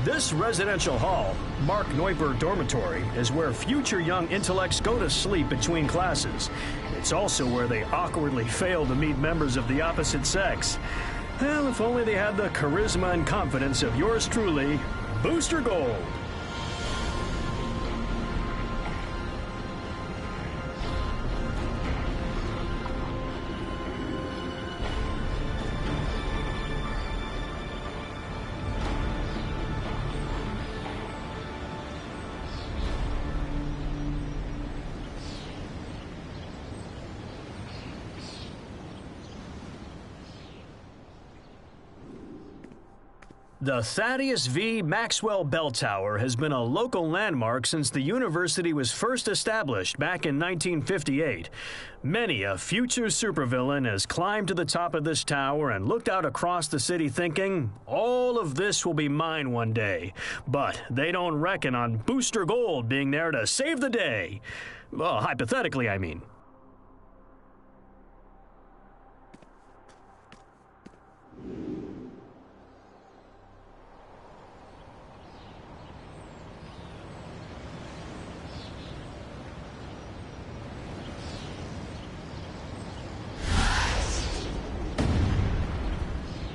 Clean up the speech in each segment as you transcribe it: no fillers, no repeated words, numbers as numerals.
This residential hall, Mark Neuber Dormitory, is where future young intellects go to sleep between classes. It's also where they awkwardly fail to meet members of the opposite sex. Well, if only they had the charisma and confidence of yours truly, Booster Gold. The Thaddeus V. Maxwell Bell Tower has been a local landmark since the university was first established back in 1958. Many a future supervillain has climbed to the top of this tower and looked out across the city thinking, all of this will be mine one day. But they don't reckon on Booster Gold being there to save the day. Well, hypothetically, I mean.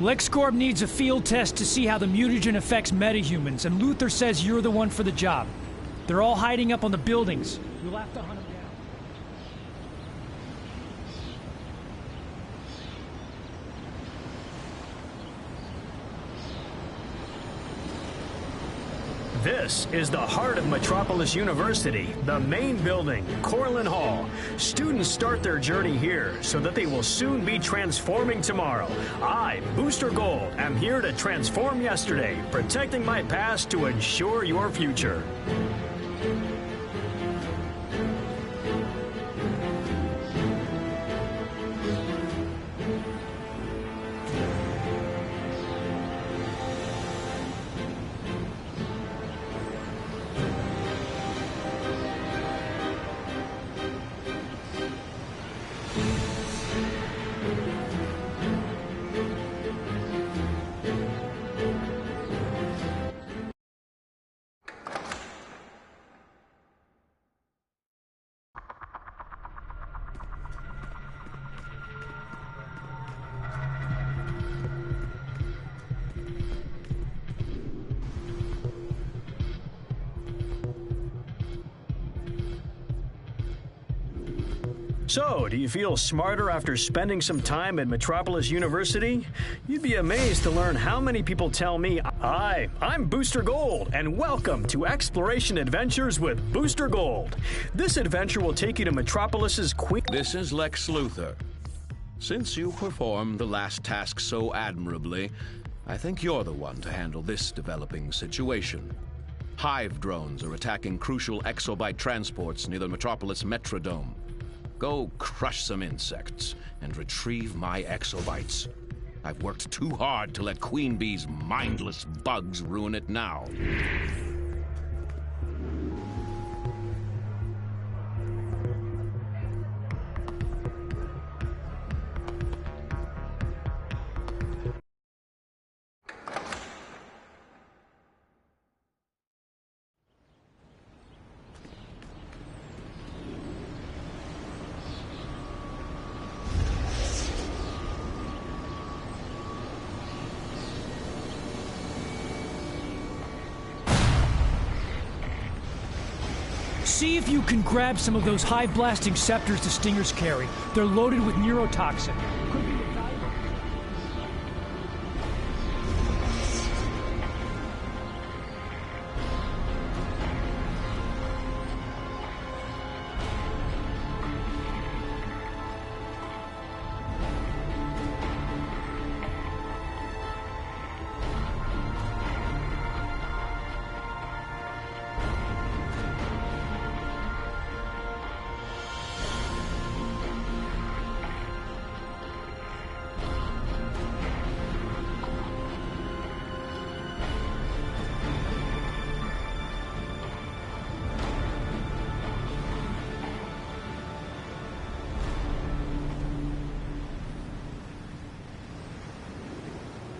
LexCorp needs a field test to see how the mutagen affects metahumans, and Luthor says you're the one for the job. They're all hiding up on the buildings. You'll have to hunt them down. This is the heart of Metropolis University, the main building, Corlin Hall. Students start their journey here so that they will soon be transforming tomorrow. I, Booster Gold, am here to transform yesterday, protecting my past to ensure your future. So, do you feel smarter after spending some time at Metropolis University? You'd be amazed to learn how many people tell me, "Hi, I'm Booster Gold, and welcome to Exploration Adventures with Booster Gold." This adventure will take you to Metropolis's This is Lex Luthor. Since you performed the last task so admirably, I think you're the one to handle this developing situation. Hive drones are attacking crucial exobyte transports near the Metropolis Metrodome. Go crush some insects and retrieve my exobytes. I've worked too hard to let Queen Bee's mindless bugs ruin it now. See if you can grab some of those high-blasting scepters the Stingers carry. They're loaded with neurotoxin. Could be valuable.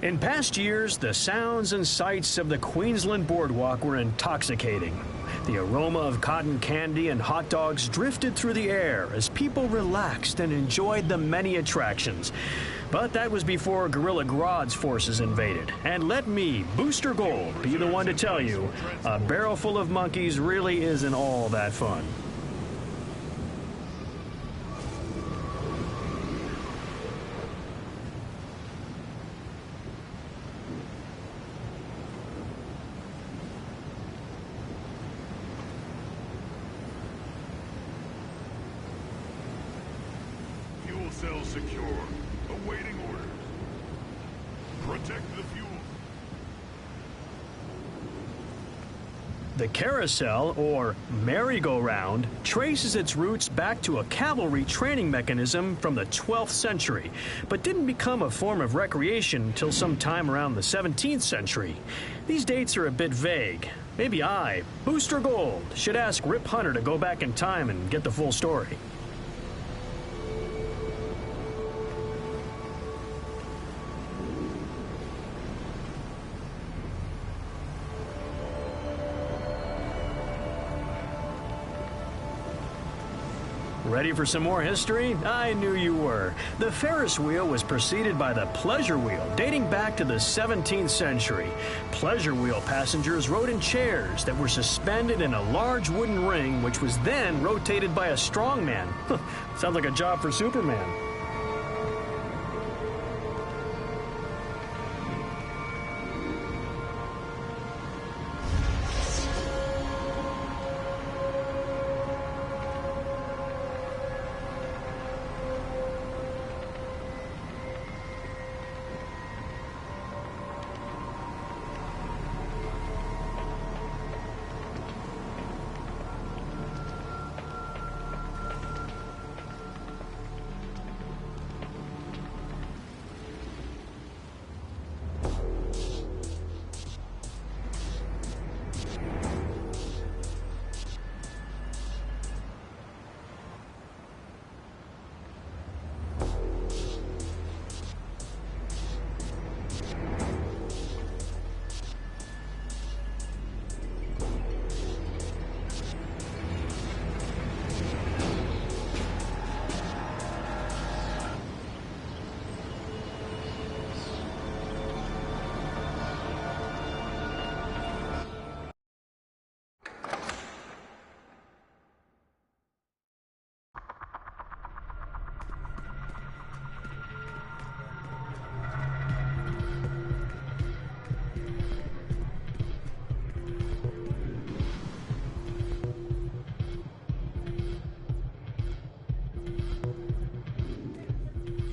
In past years, the sounds and sights of the Queensland Boardwalk were intoxicating. The aroma of cotton candy and hot dogs drifted through the air as people relaxed and enjoyed the many attractions. But that was before Gorilla Grodd's forces invaded. And let me, Booster Gold, be the one to tell you, a barrel full of monkeys really isn't all that fun. Cell secure. Awaiting orders. Protect the fuel. The carousel, or merry-go-round, traces its roots back to a cavalry training mechanism from the 12th century, but didn't become a form of recreation until sometime around the 17th century. These dates are a bit vague. Maybe I, Booster Gold, should ask Rip Hunter to go back in time and get the full story. Ready for some more history? I knew you were. The Ferris wheel was preceded by the pleasure wheel, dating back to the 17th century. Pleasure wheel passengers rode in chairs that were suspended in a large wooden ring, which was then rotated by a strongman. Sounds like a job for Superman.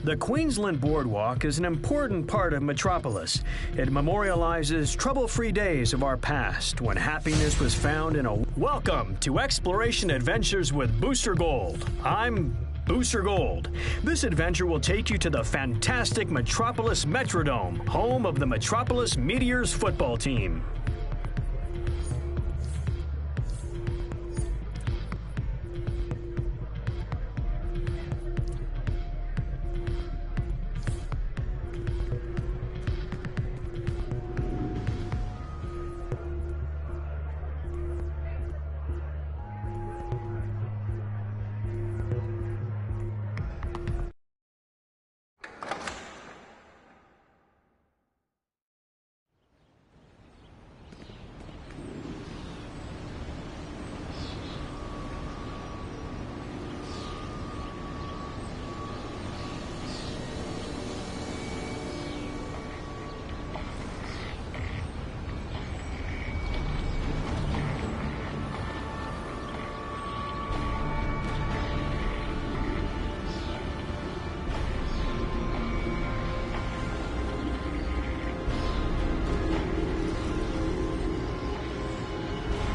The Queensland Boardwalk is an important part of Metropolis. It memorializes trouble-free days of our past when happiness was found in a... Welcome to Exploration Adventures with Booster Gold. I'm Booster Gold. This adventure will take you to the fantastic Metropolis Metrodome, home of the Metropolis Meteors football team.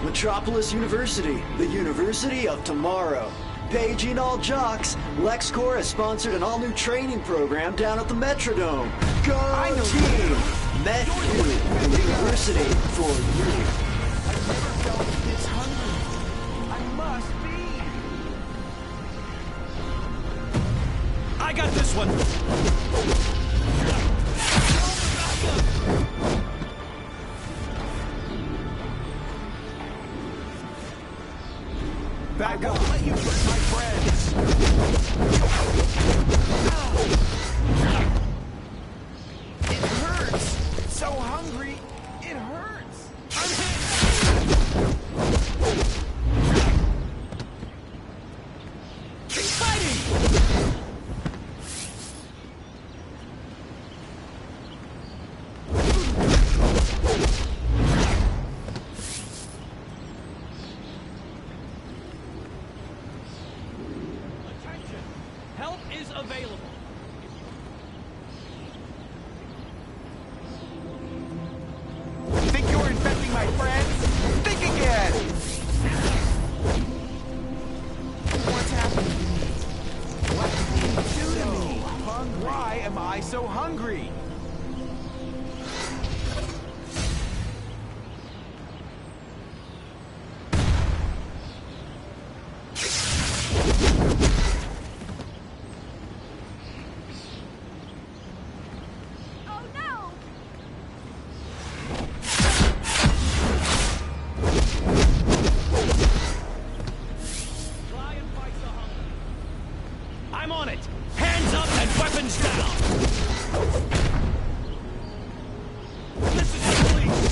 Metropolis University, the University of Tomorrow. Paging all jocks, LexCorp has sponsored an all-new training program down at the Metrodome. Go team! Met you, the university for you. I've never felt this hungry. I must be. I got this one! hurts! So hungry, it hurts! I'm hit! He's fighting! Attention! Help is available. Think you're infecting my friends? Think again! What's happening? What did you do to me? Why am I so hungry? Oh no! Try and fight the hunger. I'm on it! Hands up and weapons down! Listen to the police!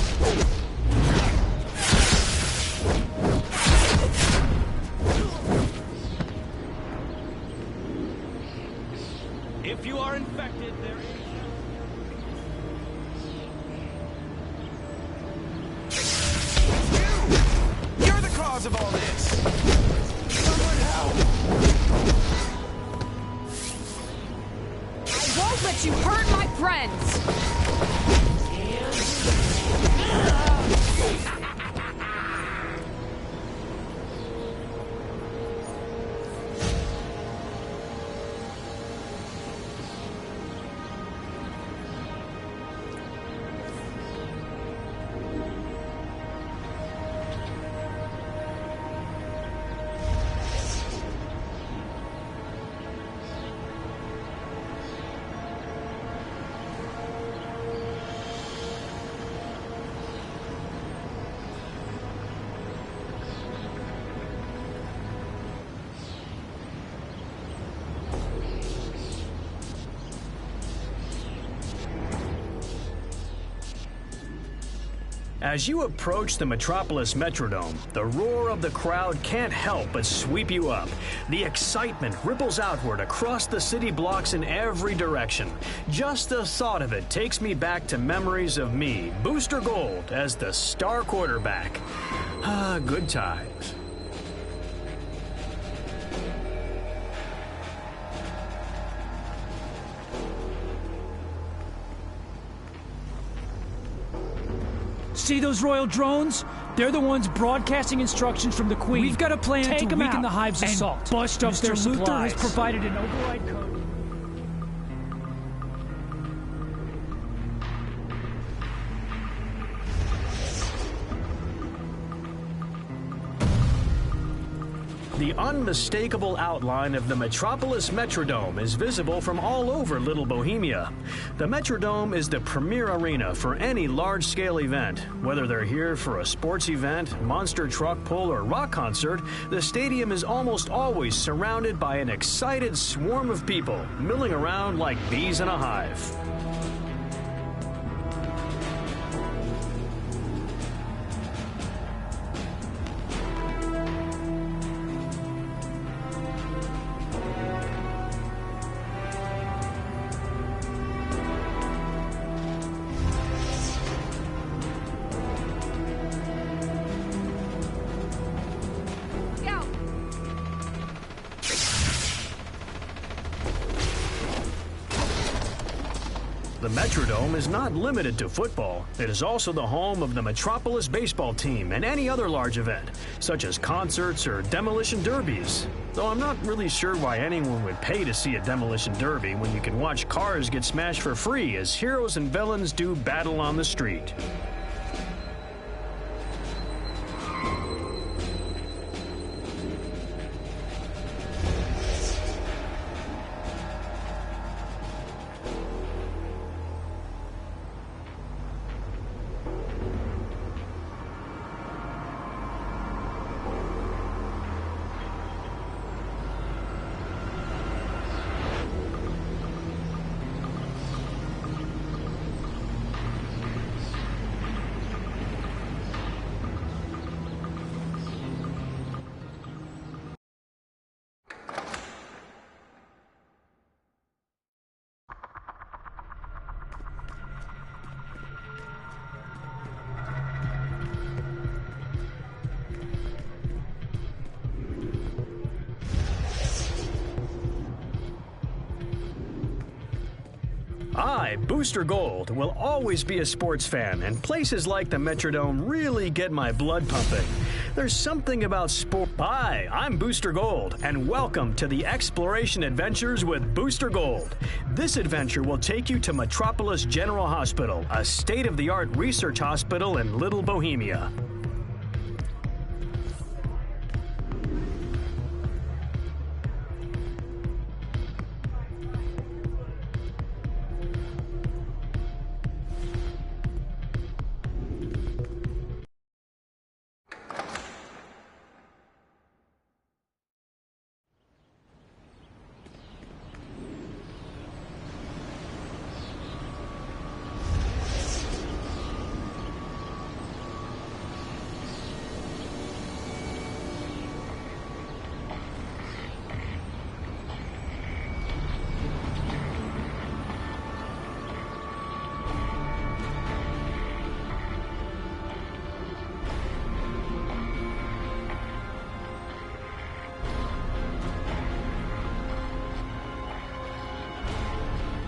If you are infected, there is... You're the cause of all this! Someone help! I won't let you hurt my friends! As you approach the Metropolis Metrodome, the roar of the crowd can't help but sweep you up. The excitement ripples outward across the city blocks in every direction. Just the thought of it takes me back to memories of me, Booster Gold, as the star quarterback. Ah, good times. See those royal drones? They're the ones broadcasting instructions from the Queen. We've got a plan to weaken the Hive's assault. Bust up their supplies. Mr. Luthor has provided an override code. The unmistakable outline of the Metropolis Metrodome is visible from all over Little Bohemia. The Metrodome is the premier arena for any large-scale event. Whether they're here for a sports event, monster truck pull, or rock concert, the stadium is almost always surrounded by an excited swarm of people, milling around like bees in a hive. The Metrodome is not limited to football. It is also the home of the Metropolis baseball team and any other large event, such as concerts or demolition derbies. Though I'm not really sure why anyone would pay to see a demolition derby when you can watch cars get smashed for free as heroes and villains do battle on the street. I, Booster Gold, will always be a sports fan, and places like the Metrodome really get my blood pumping. There's something about sport. Hi, I'm Booster Gold, and welcome to the Exploration Adventures with Booster Gold. This adventure will take you to Metropolis General Hospital, a state-of-the-art research hospital in Little Bohemia.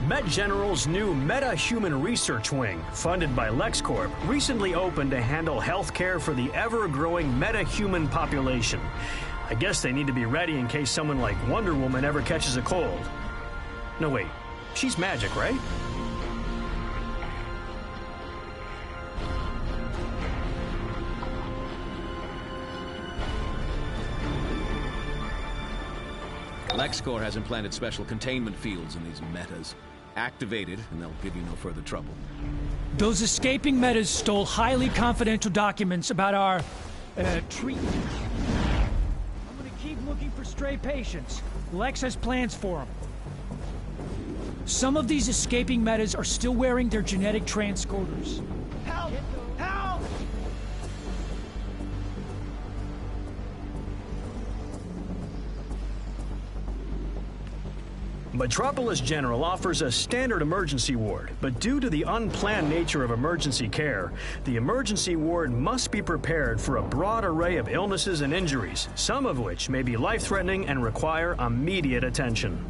MetGeneral's new Meta-Human Research Wing, funded by LexCorp, recently opened to handle healthcare for the ever-growing meta-human population. I guess they need to be ready in case someone like Wonder Woman ever catches a cold. No, wait. She's magic, right? LexCorp has implanted special containment fields in these metas. Activate it, and they'll give you no further trouble. Those escaping metas stole highly confidential documents about our, treatment. I'm gonna keep looking for stray patients. Lex has plans for them. Some of these escaping metas are still wearing their genetic transcoders. Help! Help! Metropolis General offers a standard emergency ward, but due to the unplanned nature of emergency care, the emergency ward must be prepared for a broad array of illnesses and injuries, some of which may be life-threatening and require immediate attention.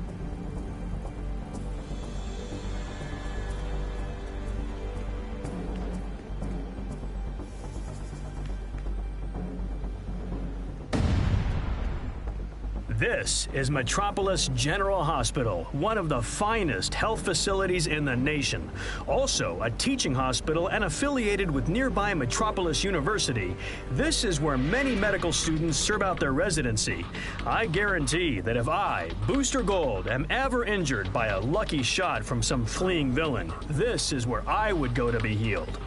This is Metropolis General Hospital, one of the finest health facilities in the nation. Also a teaching hospital and affiliated with nearby Metropolis University, this is where many medical students serve out their residency. I guarantee that if I, Booster Gold, am ever injured by a lucky shot from some fleeing villain, this is where I would go to be healed.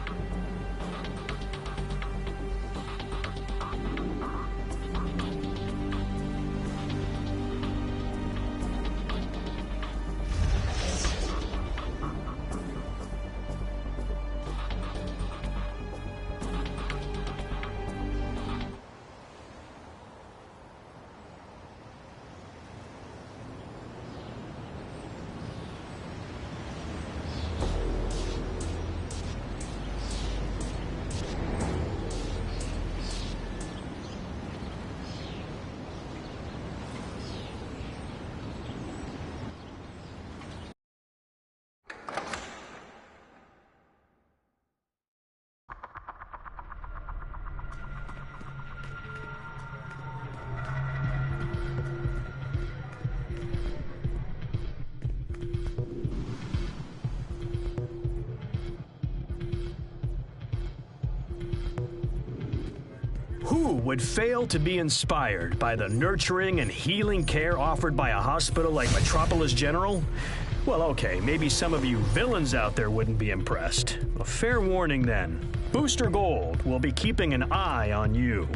Who would fail to be inspired by the nurturing and healing care offered by a hospital like Metropolis General? Well, okay, maybe some of you villains out there wouldn't be impressed. A fair warning then. Booster Gold will be keeping an eye on you.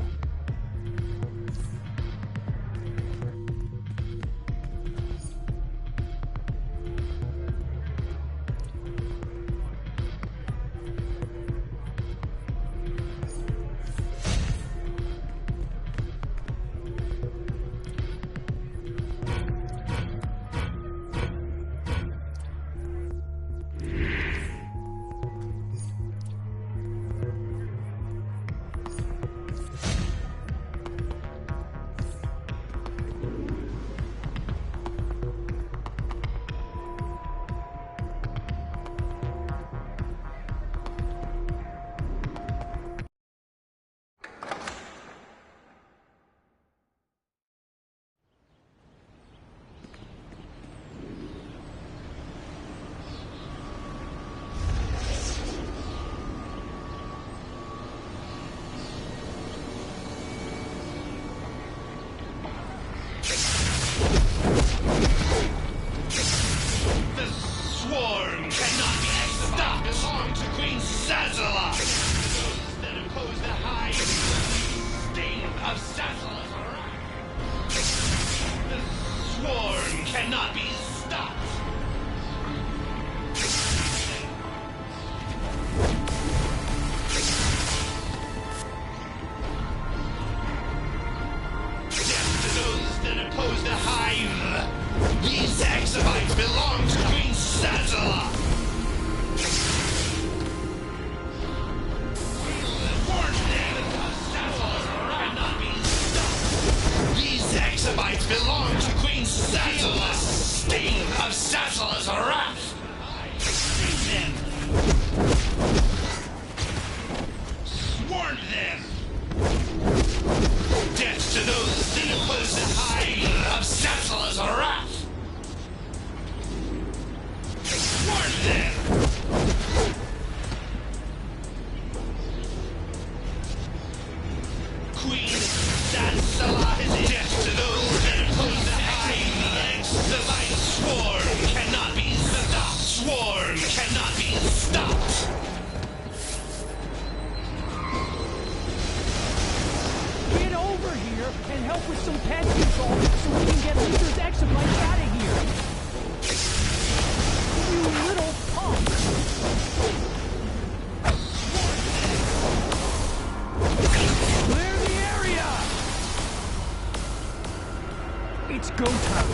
And help with some pest control so we can get Luthor's exabytes out of here. You little punk! Clear the area! It's go time.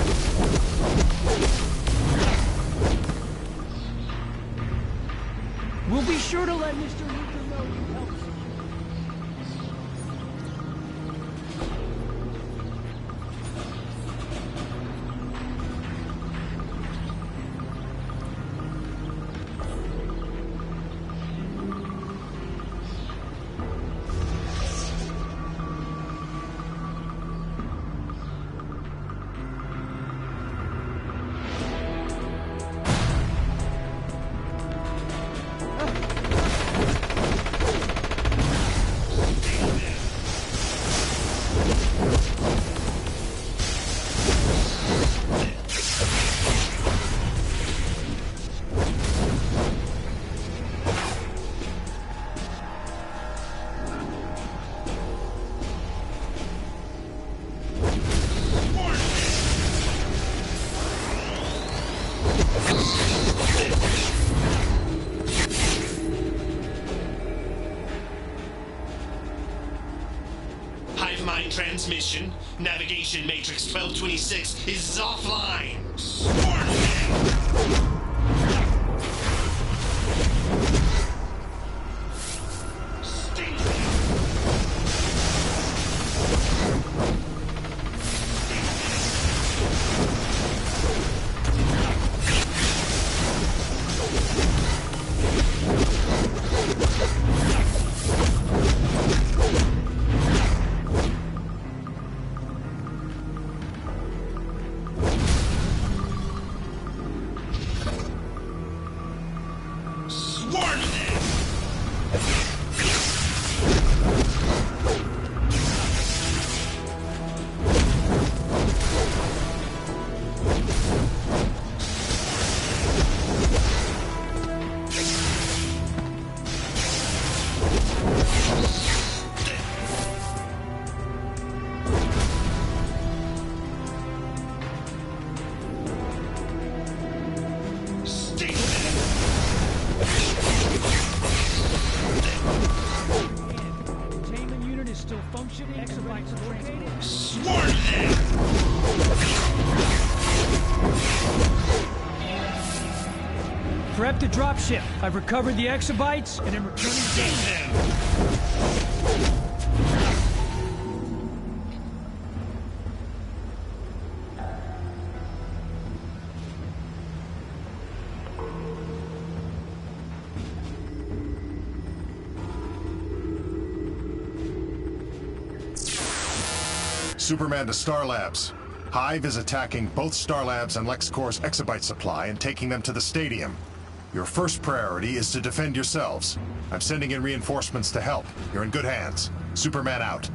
We'll be sure to let Mr. Luthor know you helped. Transmission. Navigation Matrix 1226 is offline. Prep to drop ship. I've recovered the exabytes and am returning Superman to Star Labs. Hive is attacking both Star Labs and LexCorp's exabyte supply and taking them to the stadium. Your first priority is to defend yourselves. I'm sending in reinforcements to help. You're in good hands. Superman out.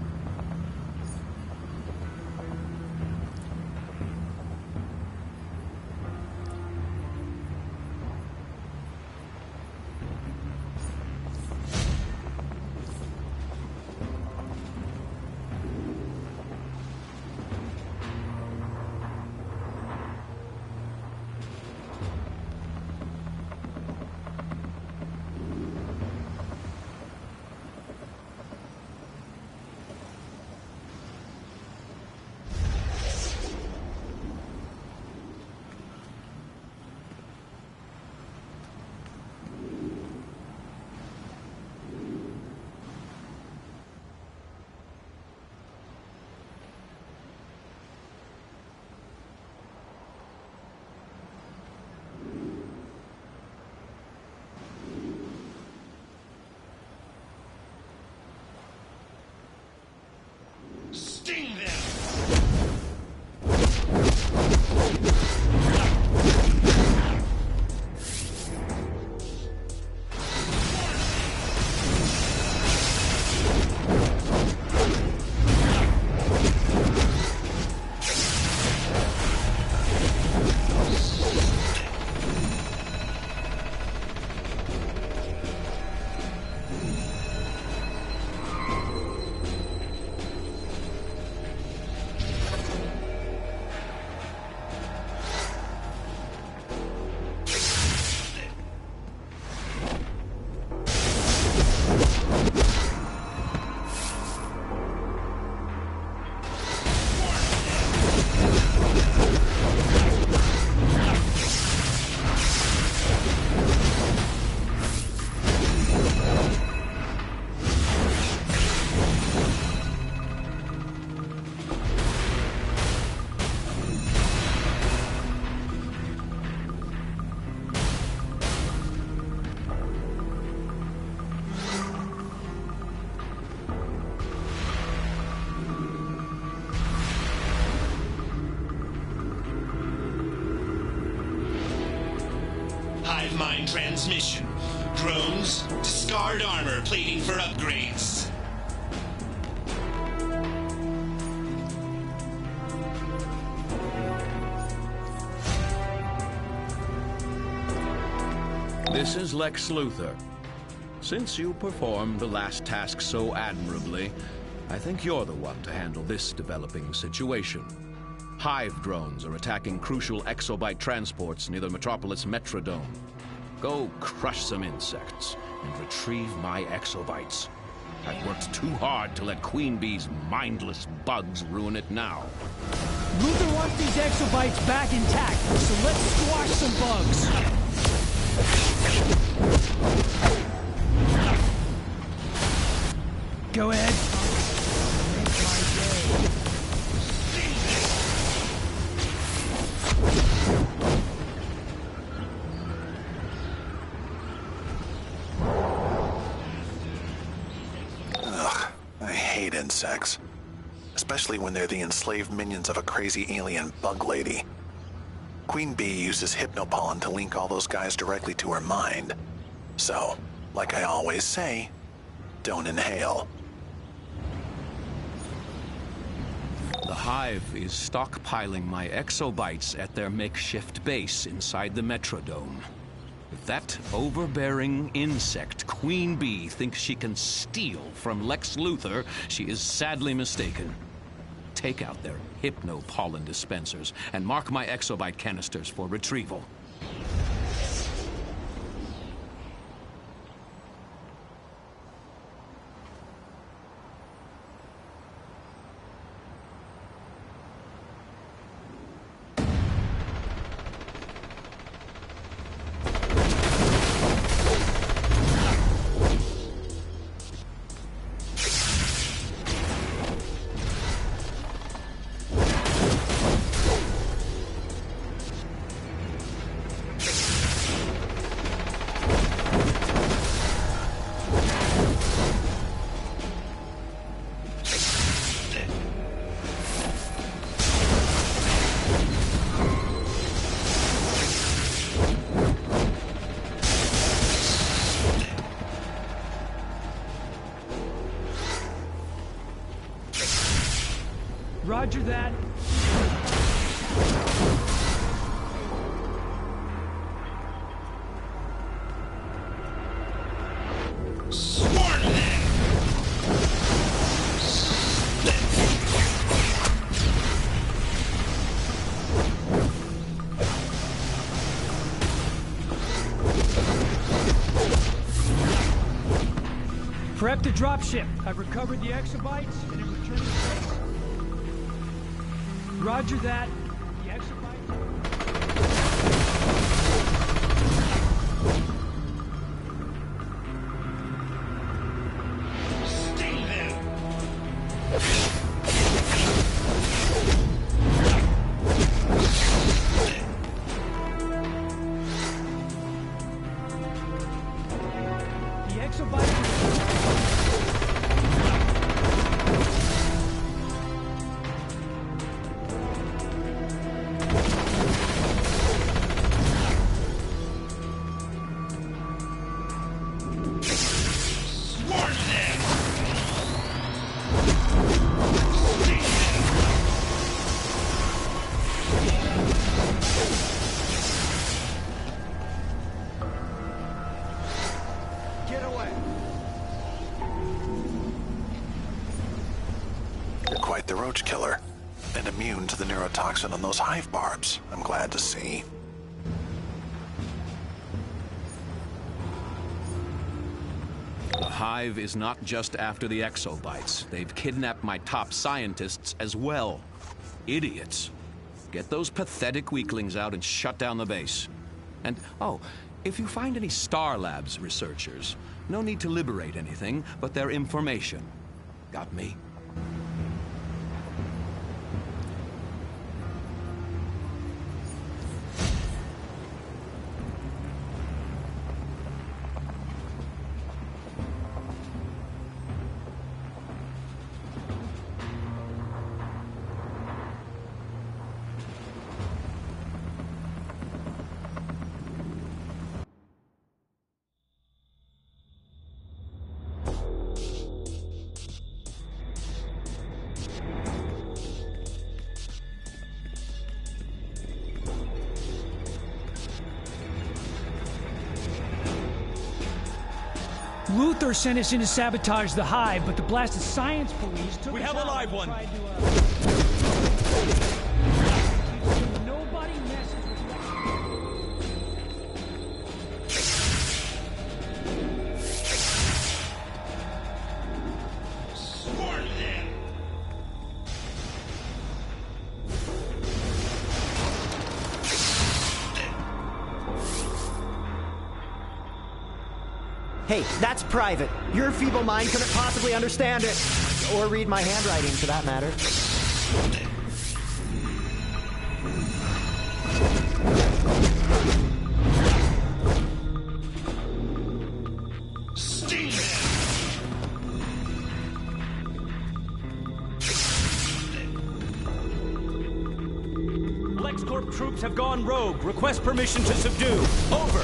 Mind transmission. Drones, discard armor plating for upgrades. This is Lex Luthor. Since you performed the last task so admirably, I think you're the one to handle this developing situation. Hive drones are attacking crucial exobyte transports near the Metropolis Metrodome. Go crush some insects and retrieve my exobytes. I've worked too hard to let Queen Bee's mindless bugs ruin it now. Luthor wants these exobytes back intact, so let's squash some bugs. Go ahead. Make my day. Insects, especially when they're the enslaved minions of a crazy alien bug lady. Queen Bee uses hypnopollen to link all those guys directly to her mind. So, like I always say, don't inhale. The Hive is stockpiling my exobytes at their makeshift base inside the Metrodome. If that overbearing insect, Queen Bee, thinks she can steal from Lex Luthor, she is sadly mistaken. Take out their hypno-pollen dispensers and mark my exobyte canisters for retrieval. Roger that. Swarm them! Prep the dropship. I've recovered the exobytes and in return to Roger that. The exobytes. Sting them! The exobytes. The roach killer, and immune to the neurotoxin on those hive barbs, I'm glad to see. The Hive is not just after the exobites. They've kidnapped my top scientists as well. Idiots. Get those pathetic weaklings out and shut down the base. And, oh, if you find any Star Labs researchers, no need to liberate anything, but their information. Got me? Luthor sent us in to sabotage the Hive, but the blasted science police took us out. We have a live one! Nobody messes Swarm them! Hey, that's private. Your feeble mind couldn't possibly understand it. Or read my handwriting, for that matter. Sting them! LexCorp troops have gone rogue. Request permission to subdue. Over.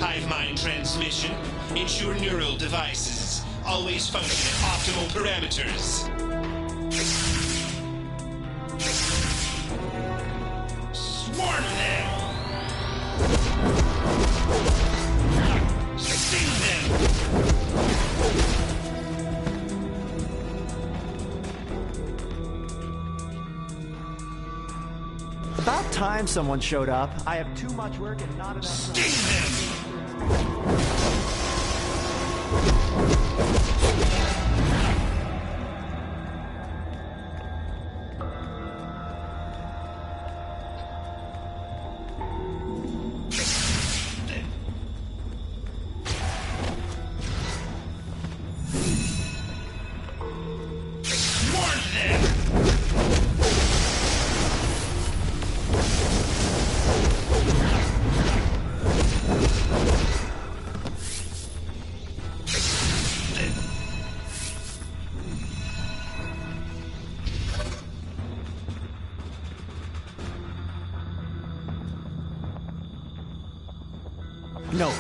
Hive mind transmission. Ensure neural devices always function at optimal parameters. Swarm them! Sting them! About time someone showed up. I have too much work and not enough time. Sting them! Swarm them! No,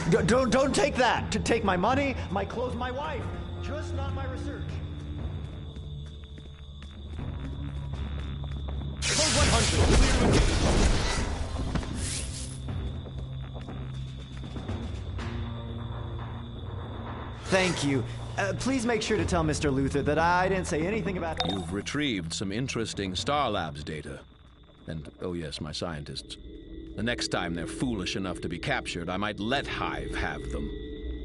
don't take that. To take my money, my clothes, my wife. Just not my research. Code 100. Clear to engage. Thank you. Please make sure to tell Mr. Luthor that I didn't say anything about... You've retrieved some interesting Star Labs data. And, oh yes, my scientists. The next time they're foolish enough to be captured, I might let Hive have them.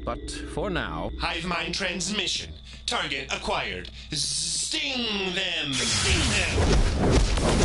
But for now... Hive mind transmission. Target acquired. Sting them! Sting them!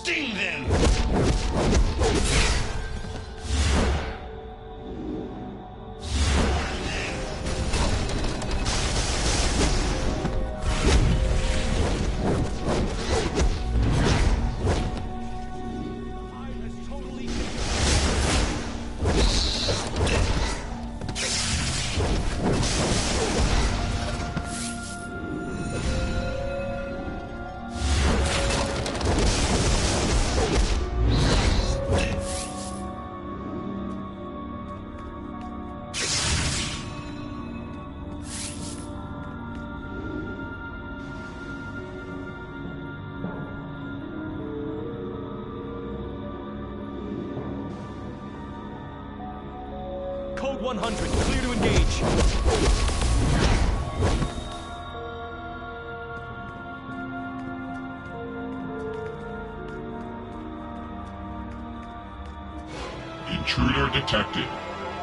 Sting them! Code 100, clear to engage. Intruder detected.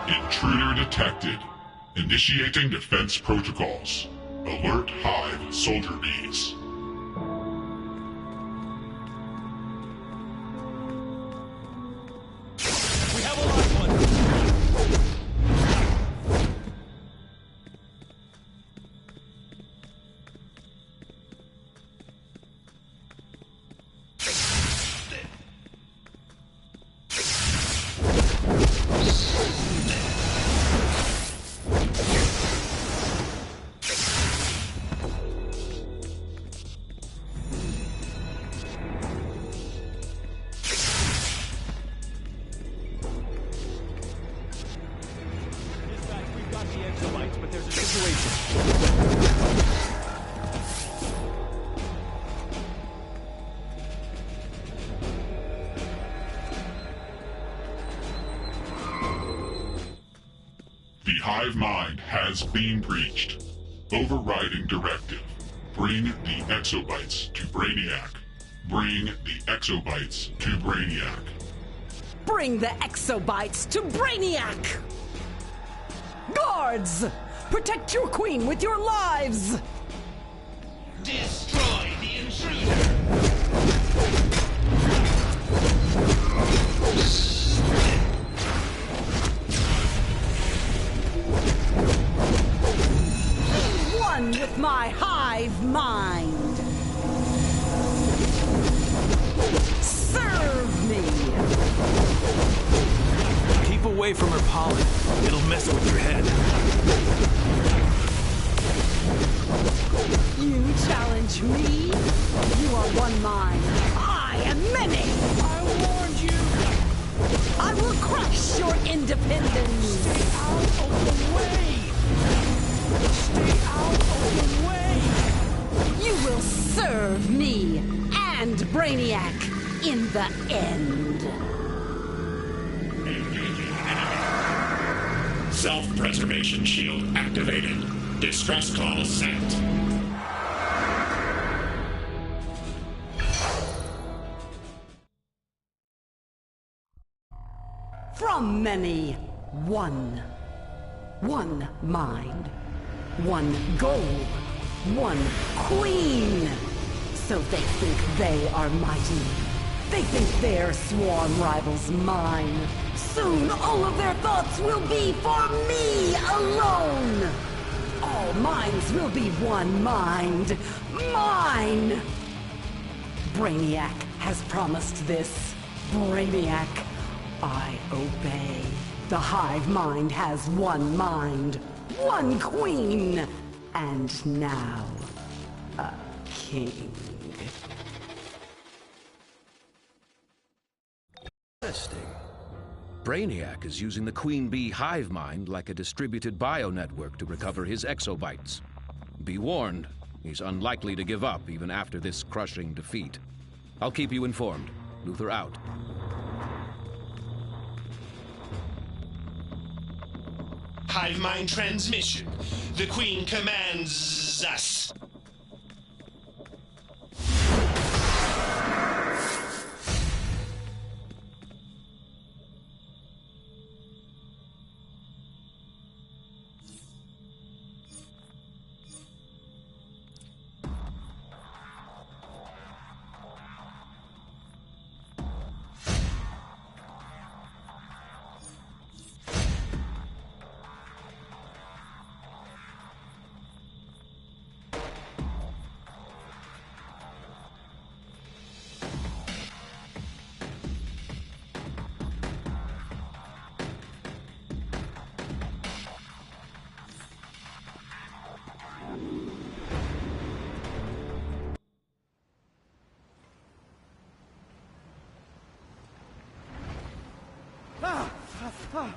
Intruder detected. Initiating defense protocols. Alert Hive soldier bees. We have a last one. But there's a situation. The hive mind has been breached. Overriding directive. Bring the exobytes to Brainiac. Bring the exobytes to Brainiac. Bring the exobytes to Brainiac! Guards! Protect your queen with your lives! Destroy the intruder! Be one with my hive mind! Serve me! Keep away from her pollen. It'll mess with your head. You challenge me? You are one mind. I am many! I warned you! I will crush your independence! Stay out of the way! Stay out of the way! You will serve me and Brainiac in the end. Self-preservation shield activated. Distress call sent. From many, one. One mind. One goal. One queen. So they think they are mighty. They think their sworn rival's mine. Soon all of their thoughts will be for me alone. All minds will be one mind. Mine! Brainiac has promised this. Brainiac, I obey. The hive mind has one mind. One queen. And now, a king. Interesting. Brainiac is using the Queen Bee hive mind like a distributed bio-network to recover his exobytes. Be warned, he's unlikely to give up even after this crushing defeat. I'll keep you informed. Luthor out. Hive mind transmission. The Queen commands us. Whoa!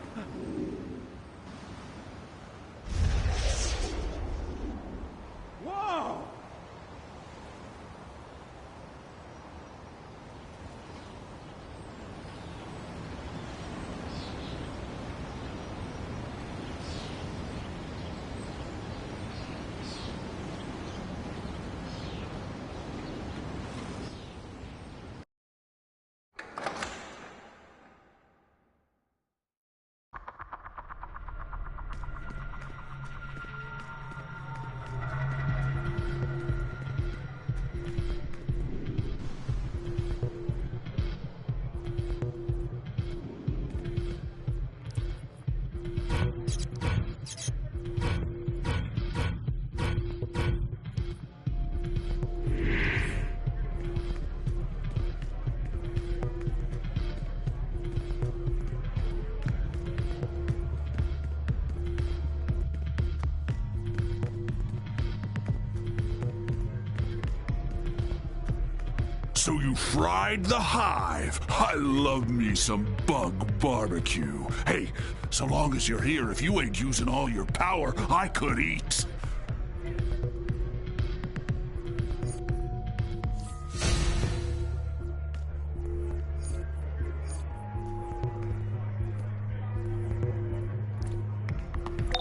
So you fried the hive. I love me some bug barbecue. Hey, so long as you're here, if you ain't using all your power, I could eat.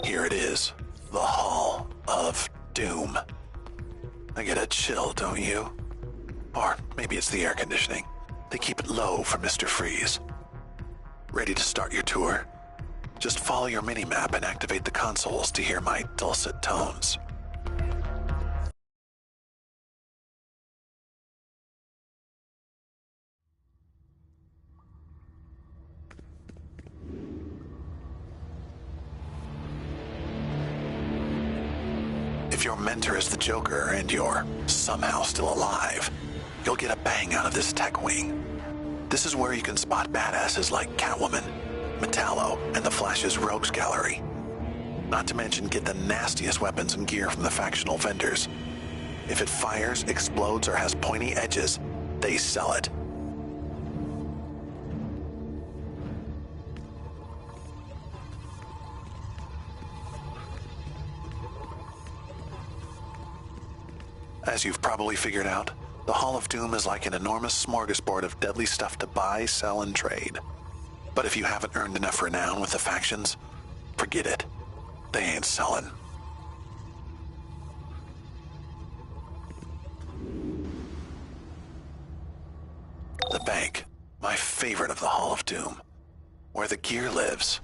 Here it is, the Hall of Doom. I get a chill, don't you? Or maybe it's the air conditioning. They keep it low for Mr. Freeze. Ready to start your tour? Just follow your mini-map and activate the consoles to hear my dulcet tones. If your mentor is the Joker and you're somehow still alive, you'll get a bang out of this tech wing. This is where you can spot badasses like Catwoman, Metallo, and the Flash's Rogues Gallery. Not to mention get the nastiest weapons and gear from the factional vendors. If it fires, explodes, or has pointy edges, they sell it. As you've probably figured out, the Hall of Doom is like an enormous smorgasbord of deadly stuff to buy, sell, and trade. But if you haven't earned enough renown with the factions, forget it. They ain't selling. The bank, my favorite of the Hall of Doom. Where the gear lives.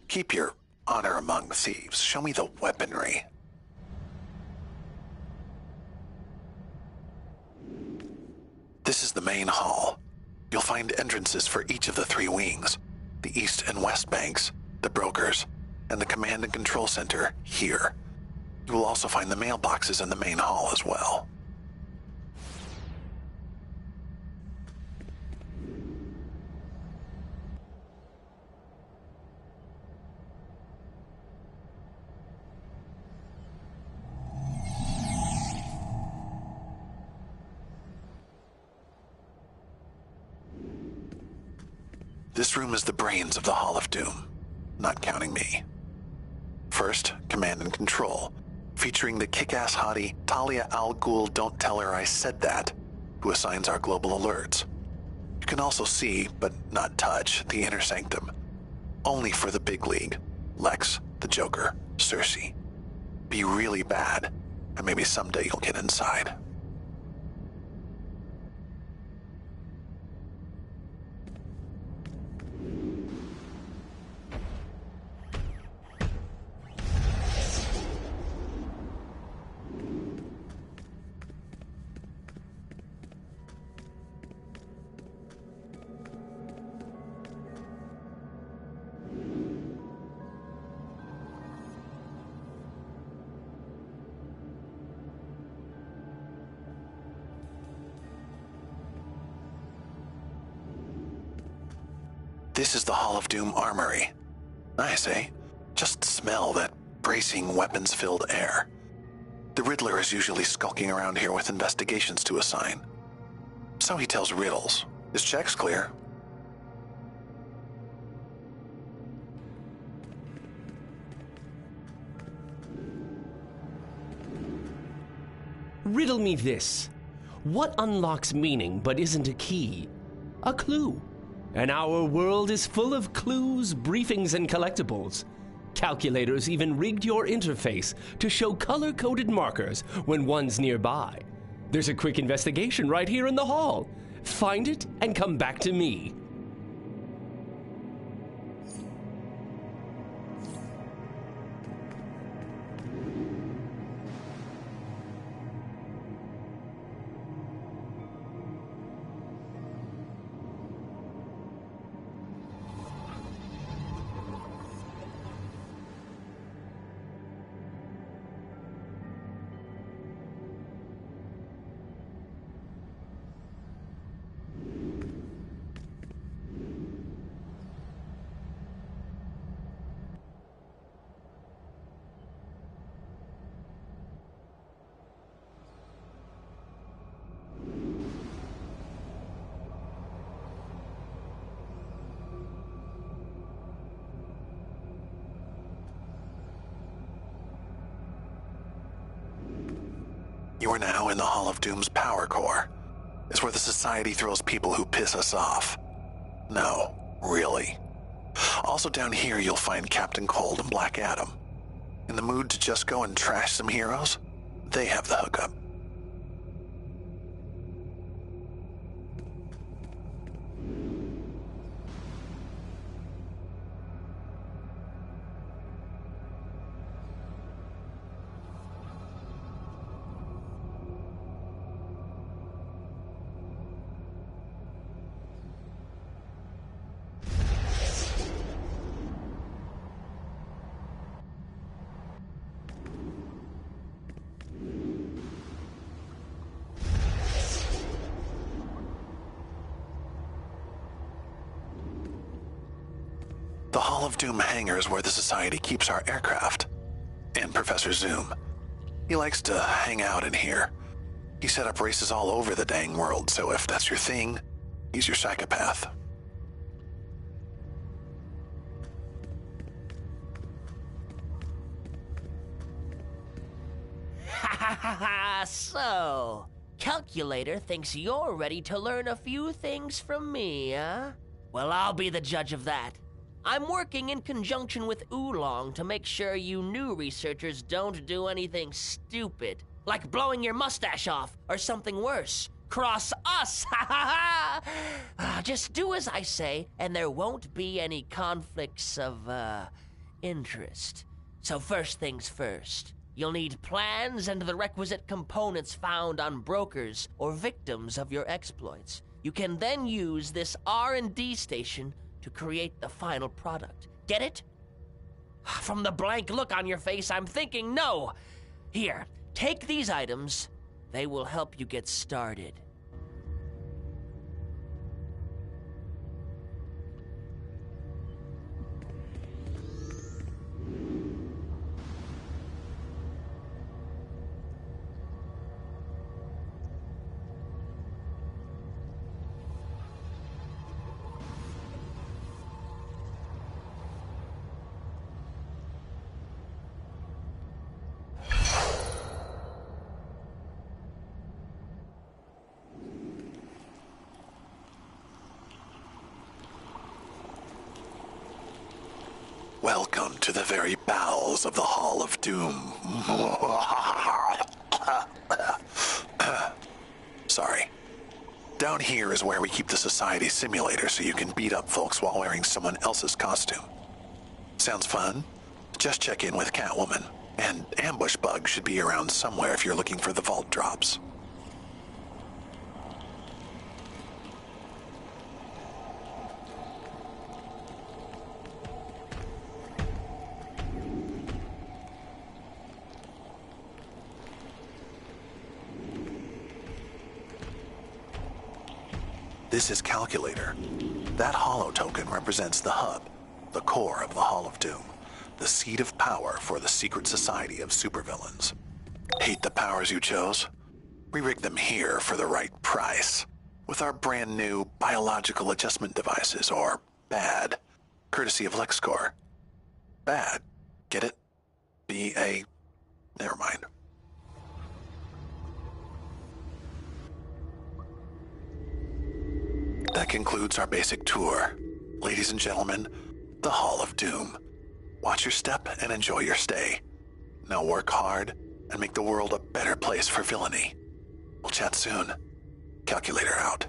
Keep your honor among thieves. Show me the weaponry. This is the main hall. You'll find entrances for each of the three wings, the East and West banks, the brokers, and the command and control center here. You will also find the mailboxes in the main hall as well. This room is the brains of the Hall of Doom, not counting me. First, Command and Control, featuring the kick-ass hottie Talia Al Ghul Don't Tell Her I Said That, who assigns our global alerts. You can also see, but not touch, the Inner Sanctum. Only for the big league, Lex, the Joker, Cersei. Be really bad, and maybe someday you'll get inside. This is the Hall of Doom Armory. Nice, eh? Just smell that bracing, weapons-filled air. The Riddler is usually skulking around here with investigations to assign. So he tells riddles. His check's clear. Riddle me this. What unlocks meaning but isn't a key? A clue. And our world is full of clues, briefings, and collectibles. Calculators even rigged your interface to show color-coded markers when one's nearby. There's a quick investigation right here in the hall. Find it and come back to me. You are now in the Hall of Doom's power core. It's where the Society throws people who piss us off. No, really. Also down here you'll find Captain Cold and Black Adam. In the mood to just go and trash some heroes? They have the hookup. The Hall of Doom hangar is where the Society keeps our aircraft. And Professor Zoom. He likes to hang out in here. He set up races all over the dang world, so if that's your thing, he's your psychopath. So, Calculator thinks you're ready to learn a few things from me, huh? Well, I'll be the judge of that. I'm working in conjunction with Oolong to make sure you new researchers don't do anything stupid, like blowing your mustache off or something worse. Cross us! Just do as I say, and there won't be any conflicts of, interest. So first things first. You'll need plans and the requisite components found on brokers or victims of your exploits. You can then use this R&D station to create the final product. Get it? From the blank look on your face, I'm thinking no. Here, take these items. They will help you get started. Welcome to the very bowels of the Hall of Doom. Sorry. Down here is where we keep the Society simulator so you can beat up folks while wearing someone else's costume. Sounds fun? Just check in with Catwoman. And Ambush Bug should be around somewhere if you're looking for the vault drops. This is Calculator. That holo token represents the hub, the core of the Hall of Doom, the seat of power for the secret society of supervillains. Hate the powers you chose? We rigged them here for the right price, with our brand new biological adjustment devices, or BAD, courtesy of LexCorp. BAD, get it? B-A... never mind. That concludes our basic tour. Ladies and gentlemen, the Hall of Doom. Watch your step and enjoy your stay. Now work hard and make the world a better place for villainy. We'll chat soon. Calculator out.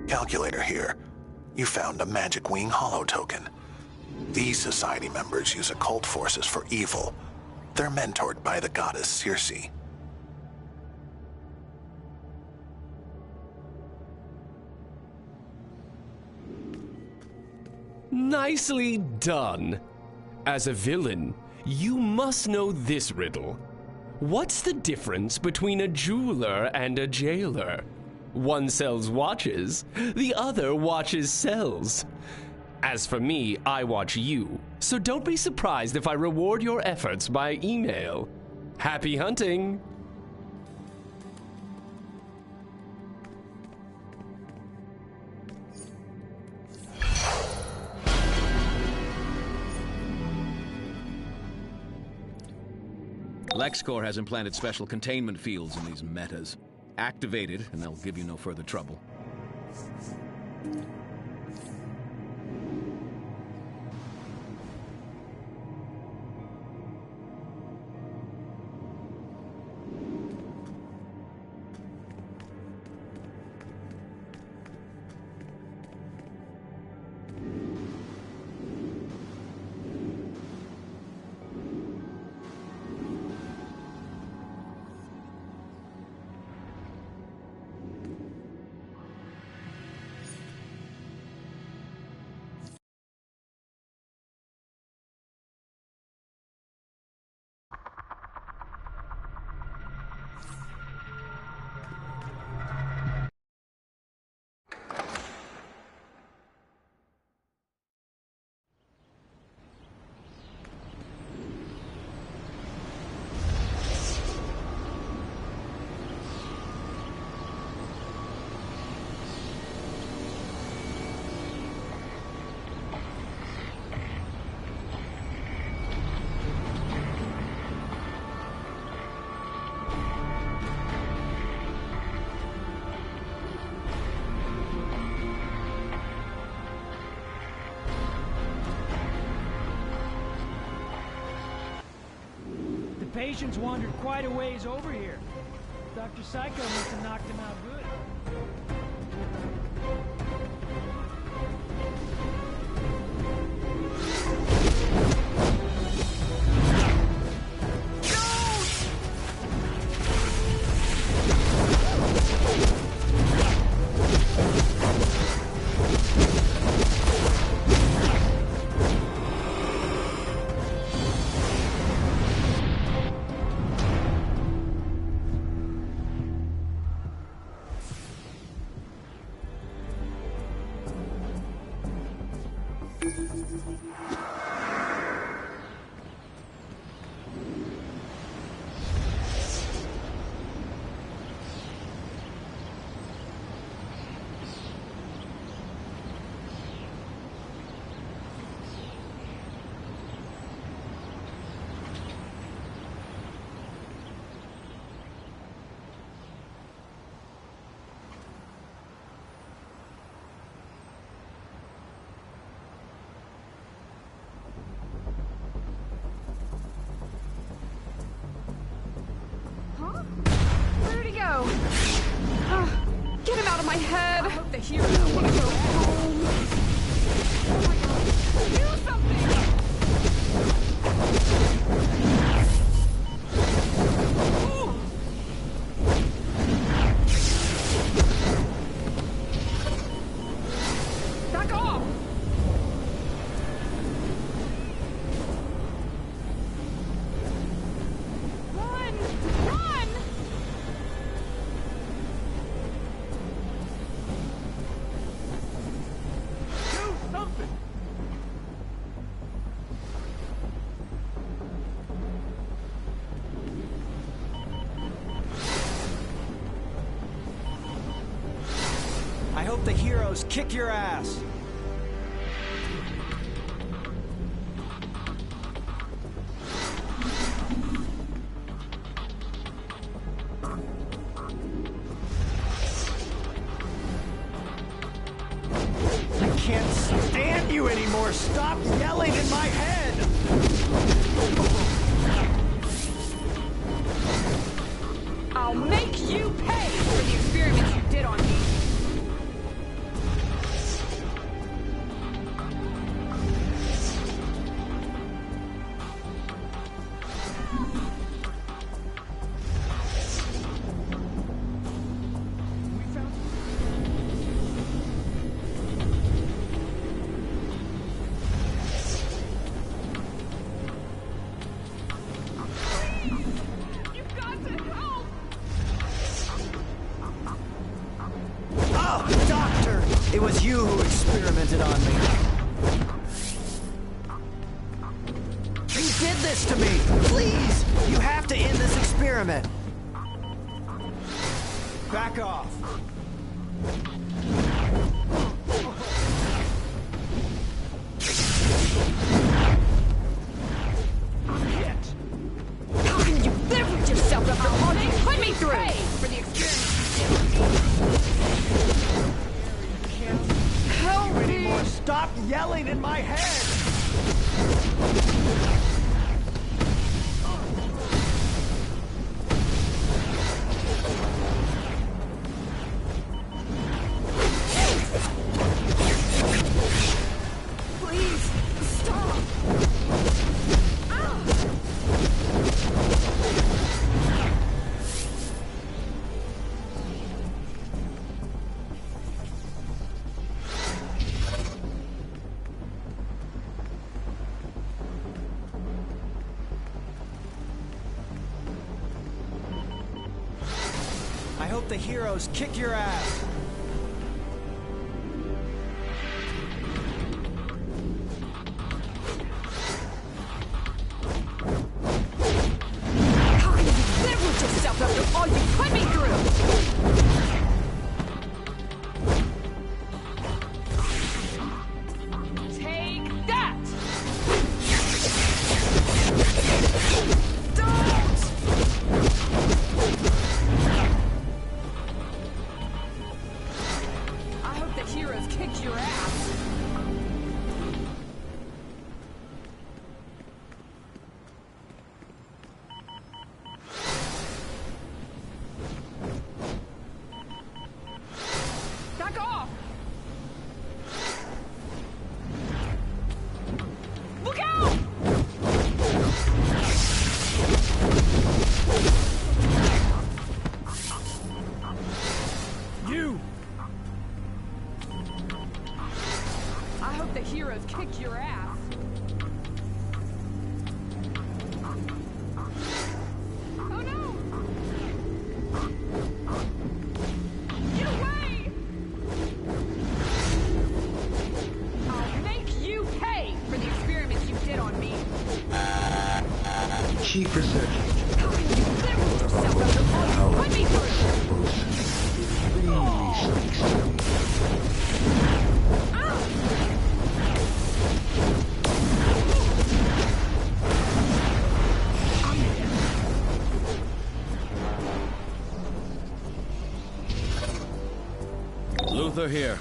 Calculator here. You found a Magic Wing Hollow token. These society members use occult forces for evil. They're mentored by the goddess Circe. Nicely done. As a villain, you must know this riddle. What's the difference between a jeweler and a jailer? One sells watches, the other watches sells. As for me, I watch you, so don't be surprised if I reward your efforts by email. Happy hunting! LexCorp has implanted special containment fields in these metas. Activate it, and they'll give you no further trouble. Patients wandered quite a ways over here. Dr. Psycho must have knocked him out good. Get him out of my head! I hope the hero want to go home. Oh my God. Do something! Back off! hope the heroes kick your ass. I can't stand you anymore. Stop yelling in my head. I'll make you pay for the experiments you did on me. It was you who experimented on me. You did this to me! Please! You have to end this experiment! Back off! How can you live with yourself after all you put me through? Pay for the experiments Help me anymore! Stop yelling in my head! Please, stop! I hope the heroes kick your ass! How can you live with yourself after all you put me through? Take that! I hope the heroes kick your ass. Back off! Look out! You! I hope the heroes kick your ass. Oh no! Get away! I'll make you pay for the experiments you did on me. Chief Research How can you live with yourself after all you put me through? Luthor here.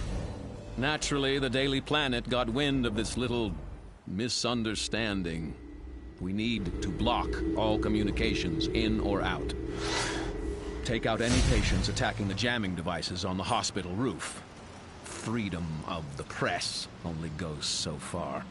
Naturally, the Daily Planet got wind of this little misunderstanding. We need to block all communications, in or out. Take out any patients attacking the jamming devices on the hospital roof. Freedom of the press only goes so far.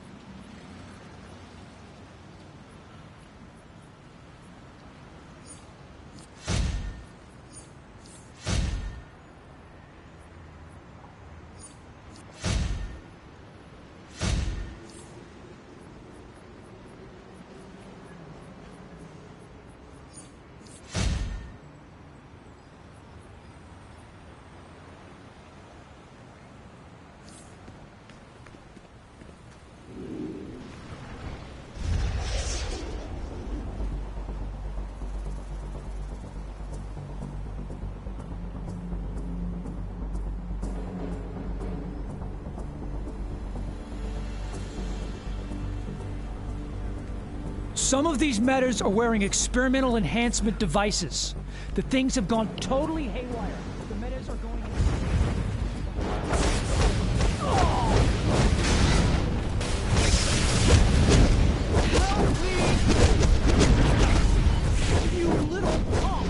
Some of these metas are wearing experimental enhancement devices. The things have gone totally haywire. The metas are going... Help me! You little punk!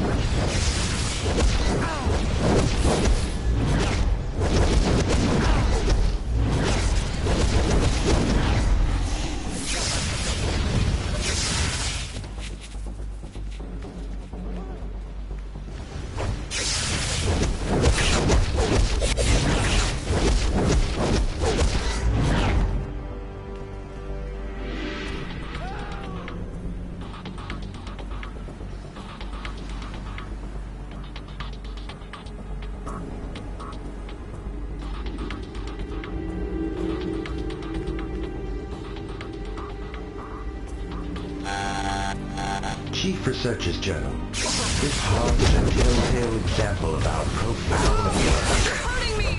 Chief Researchers Journal. This heart is a telltale example of our profound work. You're hurting me!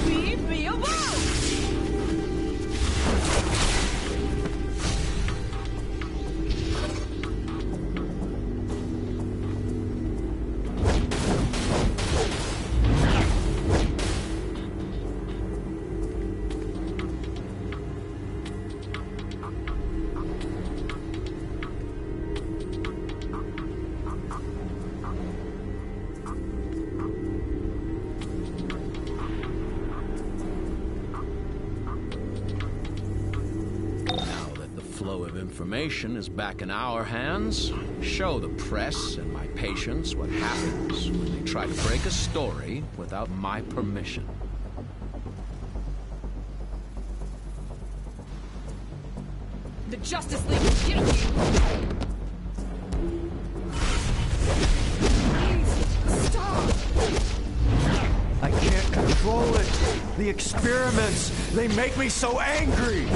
Leave me alone! Information is back in our hands. Show the press and my patients what happens when they try to break a story without my permission. The Justice League will get you! Please, stop! I can't control it. The experiments, they make me so angry.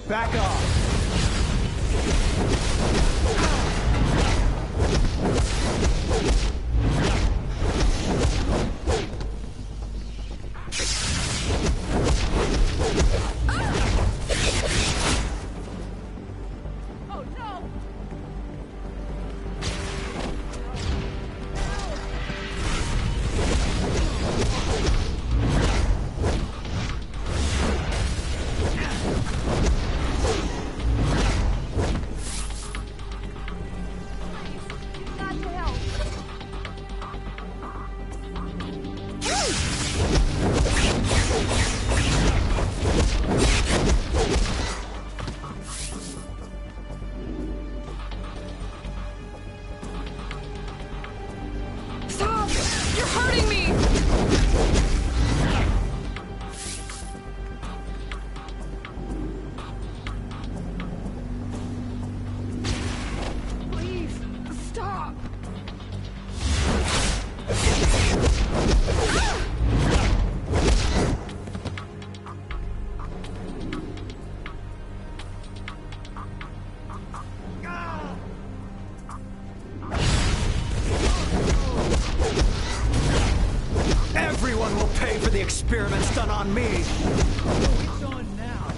Back off! Oh no! Stop! You're hurting me! Please, stop! Everyone will pay for the experiments done on me. It's on now.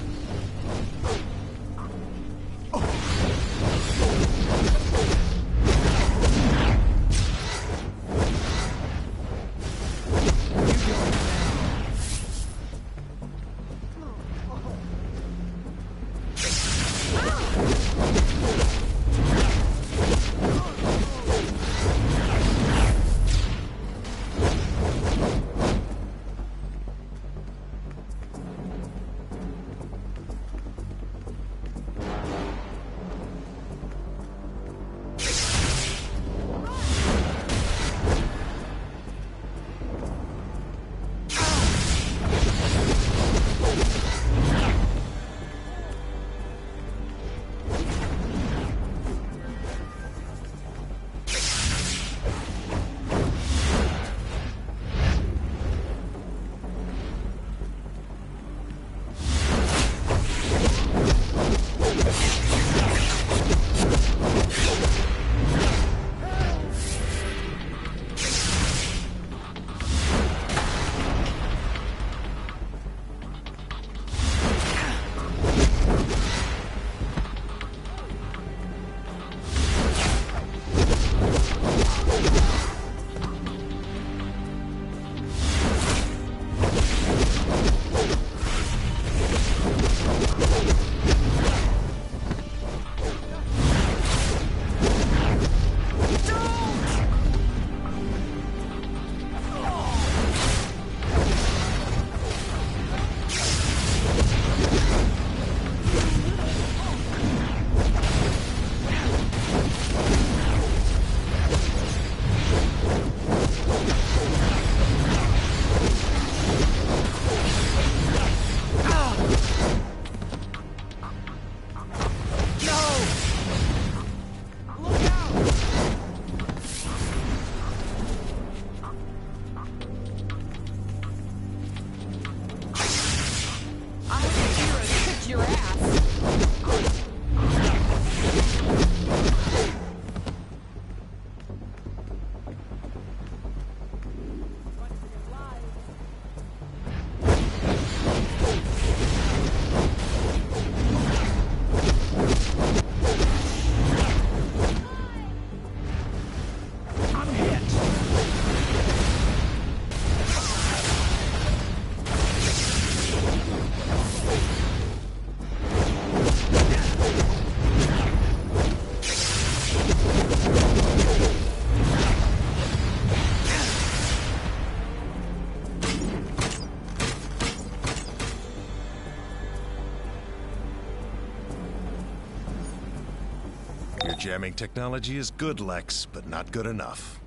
Your jamming technology is good, Lex, but not good enough.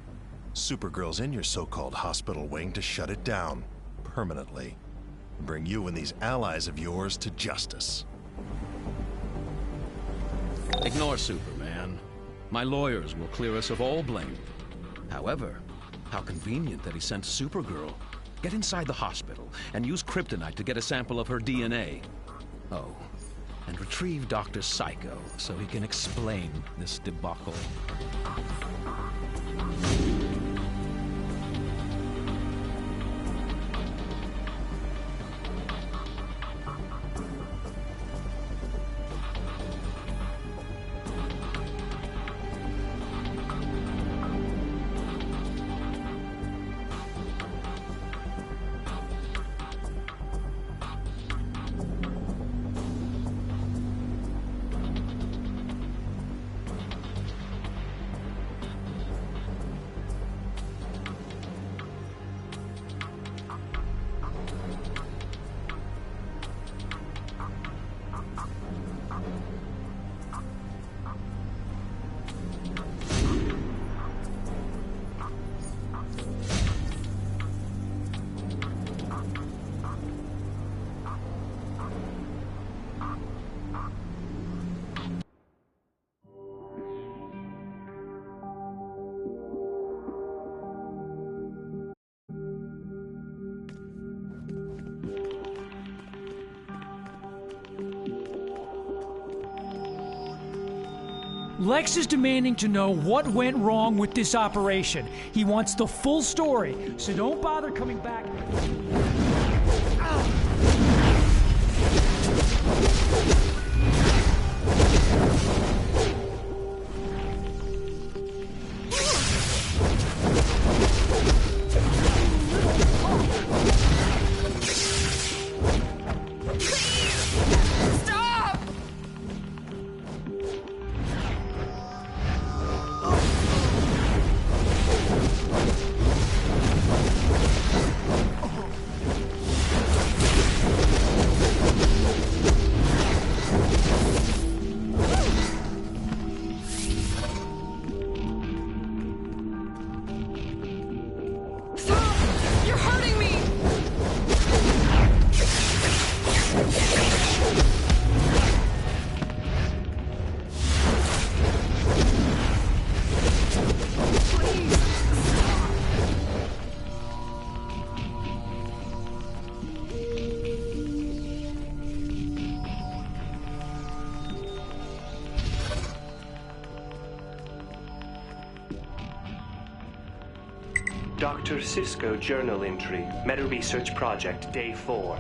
Supergirl's in your so-called hospital wing to shut it down, permanently, and bring you and these allies of yours to justice. Ignore Superman. My lawyers will clear us of all blame. However, how convenient that he sent Supergirl. Get inside the hospital and use kryptonite to get a sample of her DNA. Oh, and retrieve Dr. Psycho so he can explain this debacle. Lex is demanding to know what went wrong with this operation. He wants the full story, so don't bother coming back. Dr. Cisco journal entry, Meta Research Project, Day 4.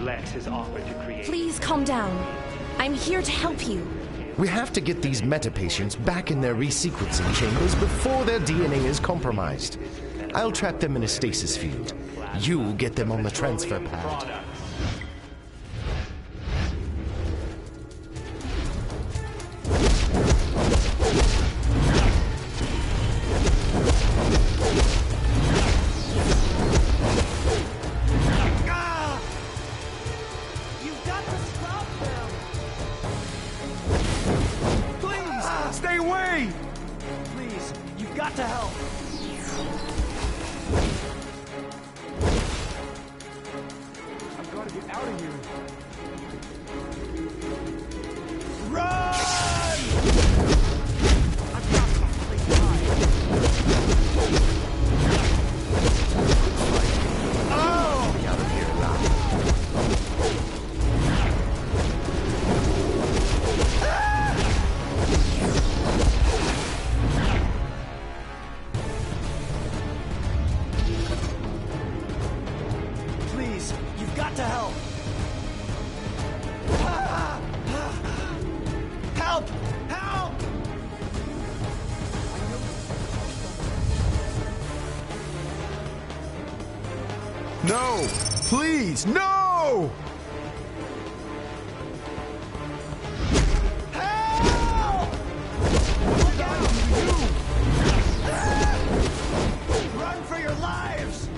Lex has offered to create... Please calm down. I'm here to help you. We have to get these meta patients back in their resequencing chambers before their DNA is compromised. I'll trap them in a stasis field. You get them on the transfer pad. No! Please, no! Help! Look out! Run for your lives!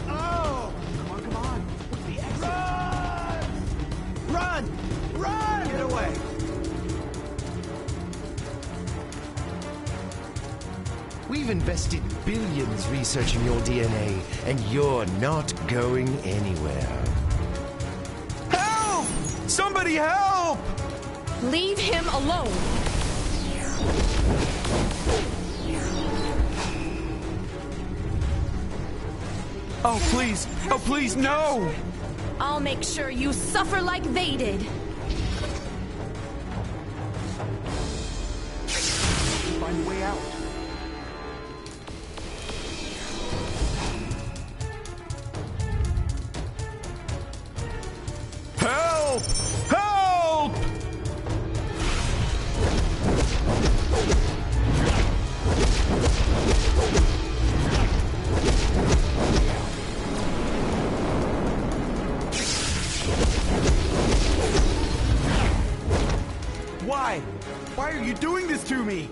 Oh! Come on. The exit. Run! Run! Get away! invested billions researching your DNA, and you're not going anywhere. Help! Somebody help! Leave him alone. Oh, please! Oh, please, no! I'll make sure you suffer like they did. Find a way out. Help! Help! Why? Why are you doing this to me?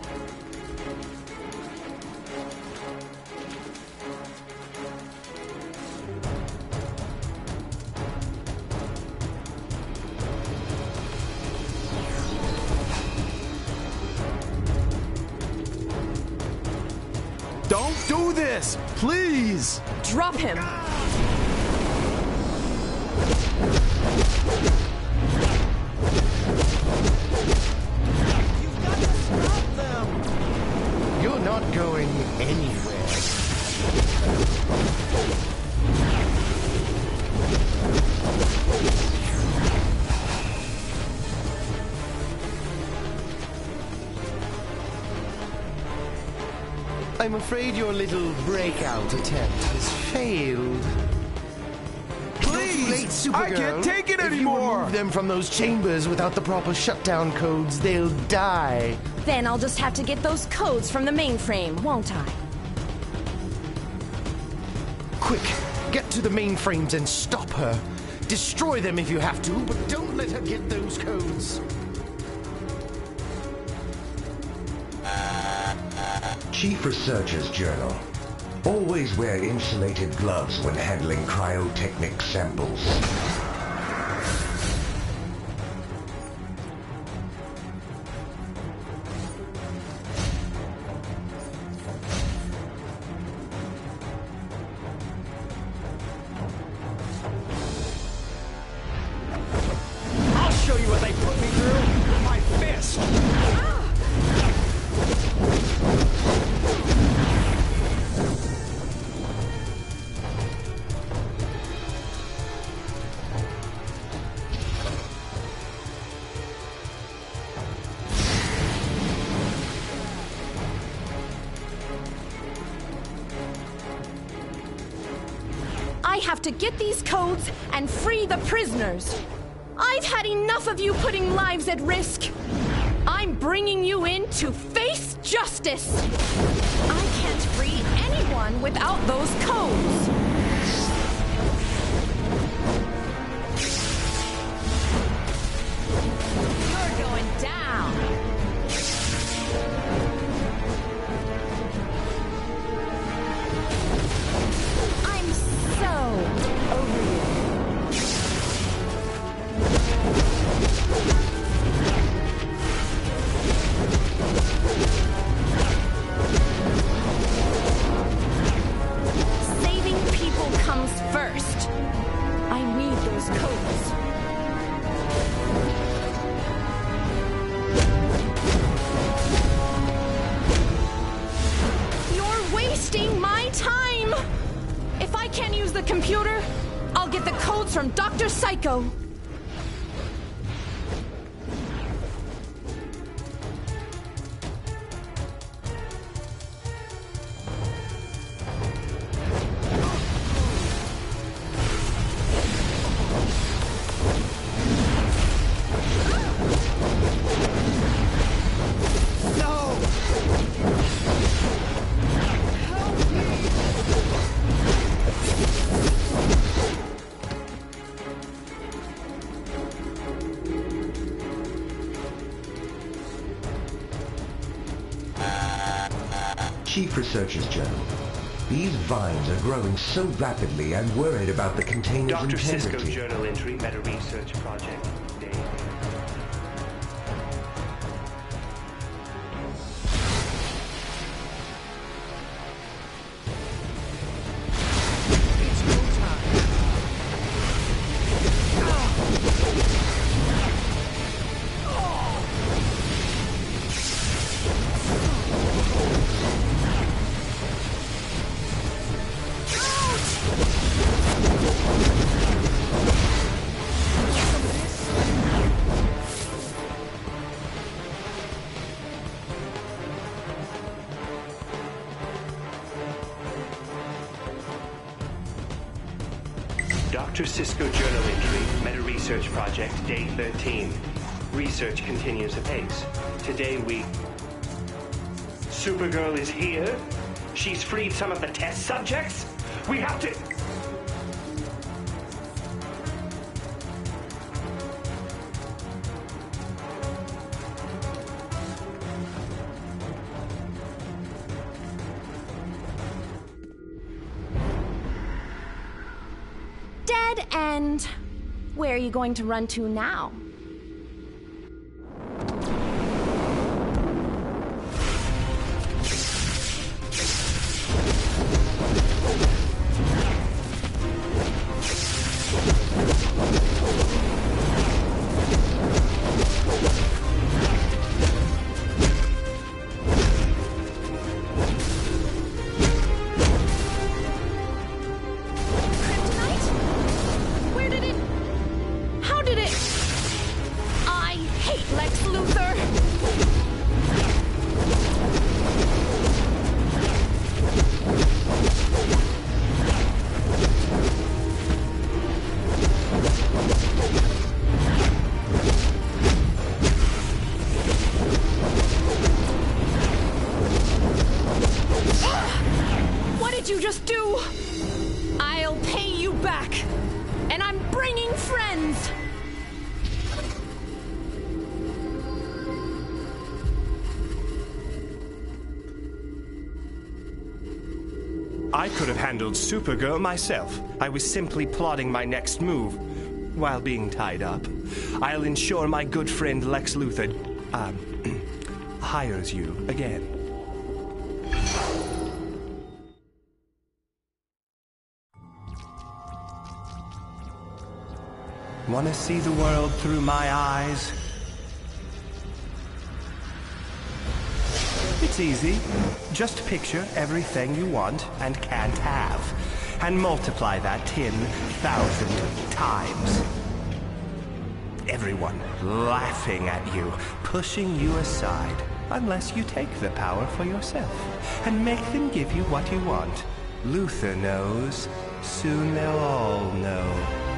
Don't do this! Please! Drop him! You're not going anywhere. I'm afraid your little breakout attempt has failed. Please! Too late, Supergirl. I can't take it If anymore! you remove them from those chambers without the proper shutdown codes, they'll die. Then I'll just have to get those codes from the mainframe, won't I? Quick, get to the mainframes and stop her. Destroy them if you have to, but don't let her get those codes. Chief Researcher's Journal. Always wear insulated gloves when handling cryotechnic samples. I'll show you what they put me through with my fist. I have to get these codes and free the prisoners. I've had enough of you putting lives at risk. I'm bringing you in to face justice. I can't free anyone without those codes. You're going down. I'm so over you. Saving people comes first. I need those codes. You're wasting my time! If I can't use the computer, I'll get the codes from Dr. Psycho. Chief Researcher's Journal. These vines are growing so rapidly, I'm worried about the container's Dr. Cisco integrity. Journal Entry, Meta Research Project. Day. Dr. Cisco journal entry, Meta Research Project, Day 13. Research continues apace. Today we... Supergirl is here? She's freed some of the test subjects? We have to... Dead end. Where are you going to run to now? I could have handled Supergirl myself. I was simply plotting my next move while being tied up. I'll ensure my good friend Lex Luthor hires you again. Want to see the world through my eyes? It's easy. Just picture everything you want and can't have, and multiply that 10,000 times. Everyone laughing at you, pushing you aside, unless you take the power for yourself, and make them give you what you want. Luthor knows. Soon they'll all know.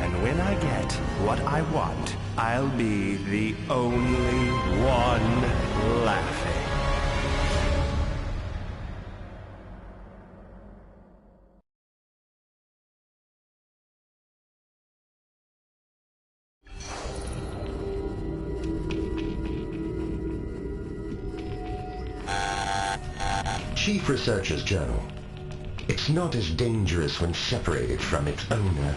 And when I get what I want, I'll be the only one laughing. Chief Researcher's Journal. It's not as dangerous when separated from its owner.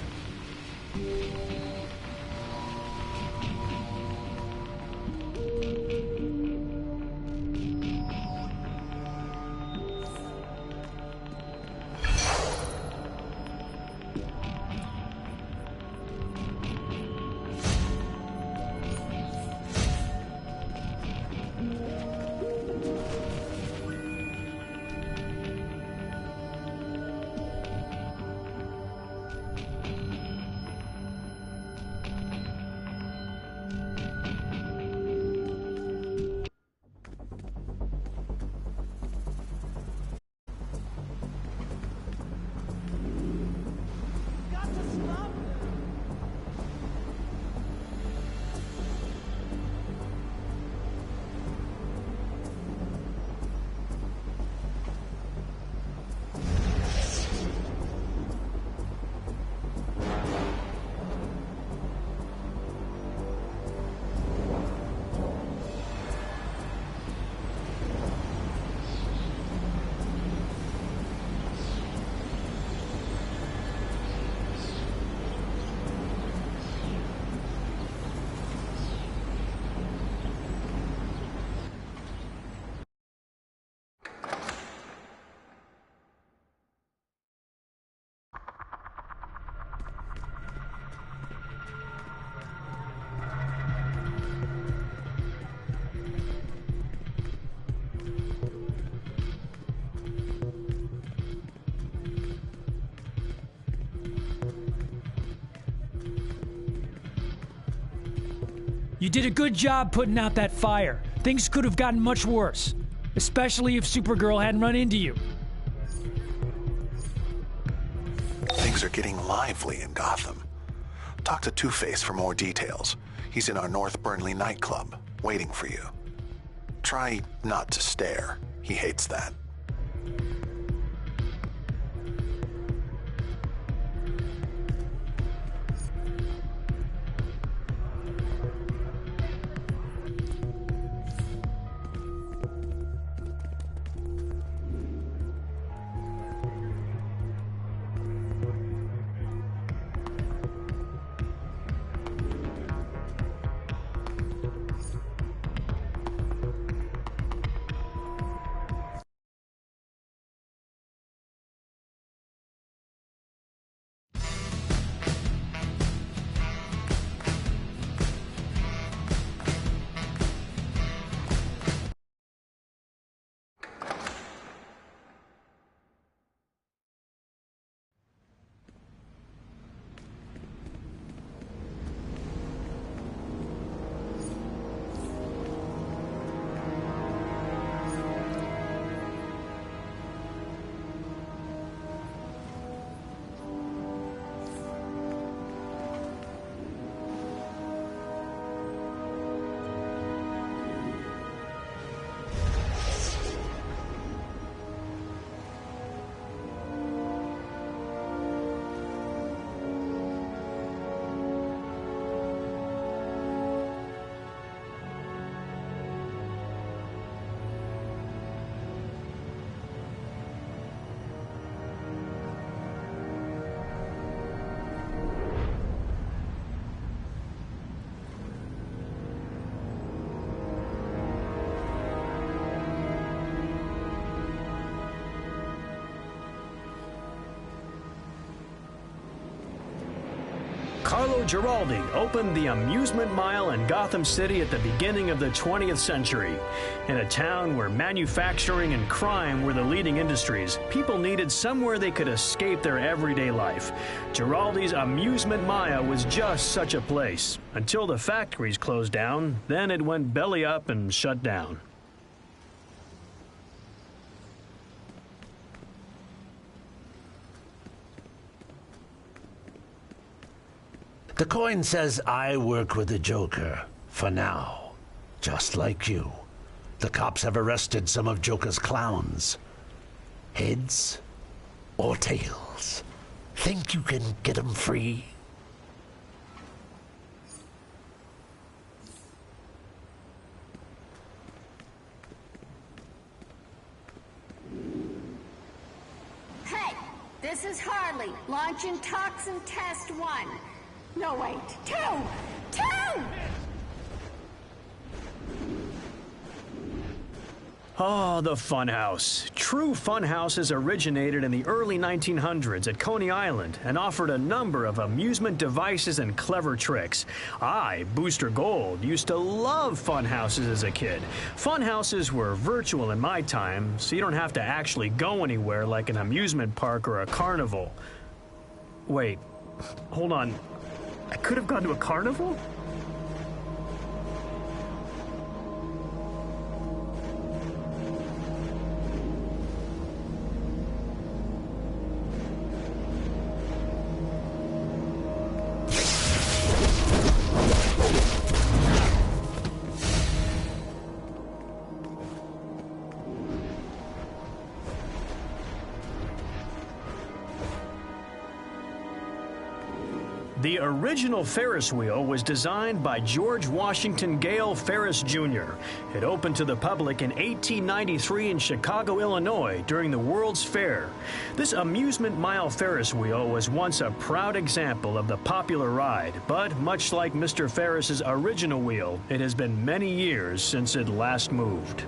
You did a good job putting out that fire. Things could have gotten much worse. Especially if Supergirl hadn't run into you. They things are getting lively in Gotham. Talk to Two-Face for more details. He's in our North Burnley nightclub, waiting for you. Try not to stare. He hates that. Carlo Giraldi opened the Amusement Mile in Gotham City at the beginning of the 20th century. In a town where manufacturing and crime were the leading industries, people needed somewhere they could escape their everyday life. Giraldi's Amusement Mile was just such a place. Until the factories closed down, then it went belly up and shut down. The coin says I work with the Joker, for now. Just like you. The cops have arrested some of Joker's clowns. Heads or tails? Think you can get them free? Hey, this is Harley, launching Toxin Test 1. No, wait. Two! Oh, the Funhouse. True Funhouses originated in the early 1900s at Coney Island and offered a number of amusement devices and clever tricks. I, Booster Gold, used to love Funhouses as a kid. Funhouses were virtual in my time, so you don't have to actually go anywhere like an amusement park or a carnival. Wait, hold on. I could have gone to a carnival? The original Ferris wheel was designed by George Washington Gale Ferris Jr. It opened to the public in 1893 in Chicago, Illinois, during the World's Fair. This Amusement Mile Ferris wheel was once a proud example of the popular ride, but much like Mr. Ferris's original wheel, it has been many years since it last moved.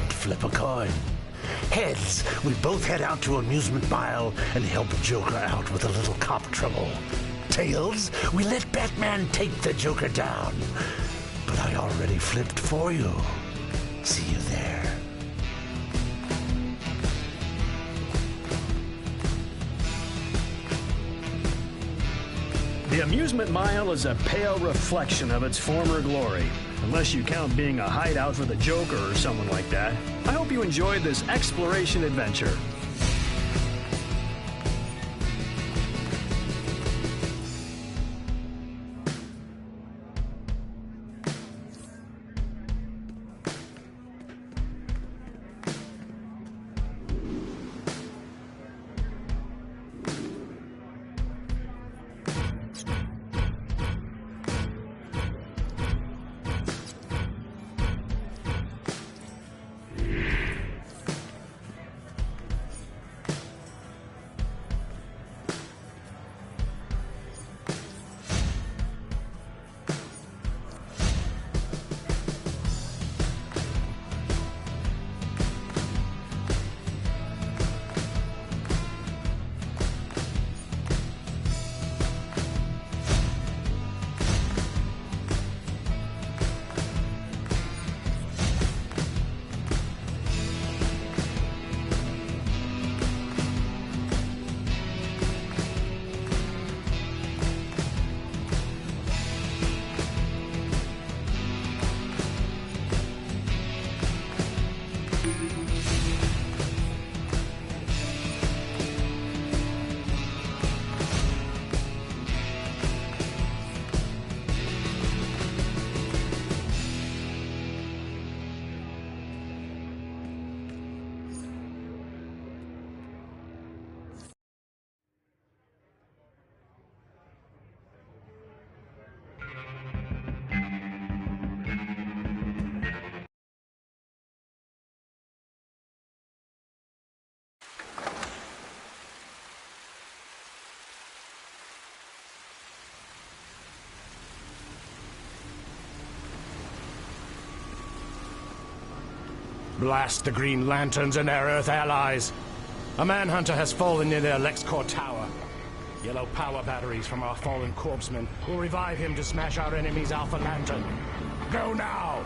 right, flip a coin. Heads, we both head out to Amusement Mile and help Joker out with a little cop trouble. Tails, we let Batman take the Joker down. But I already flipped for you. See you there. The Amusement Mile is a pale reflection of its former glory, unless you count being a hideout for the Joker or someone like that. I hope you enjoyed this exploration adventure. Blast the Green Lanterns and their Earth allies. A manhunter has fallen near their LexCorp tower. Yellow power batteries from our fallen corpsman will revive him to smash our enemy's Alpha Lantern. Go now!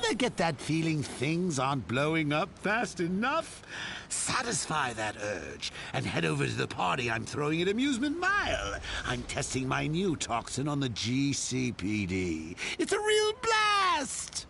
Ever get that feeling things aren't blowing up fast enough? Satisfy that urge and head over to the party I'm throwing at Amusement Mile. I'm testing my new toxin on the GCPD. It's a real blast!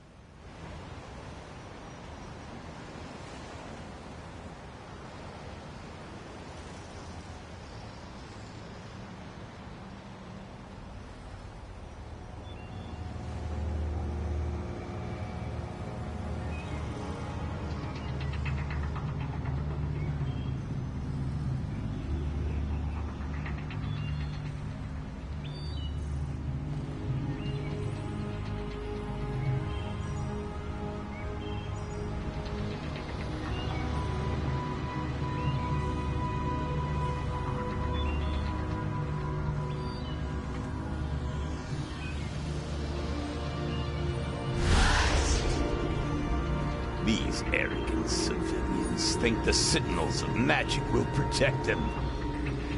arrogant civilians think the Sentinels of Magic will protect them.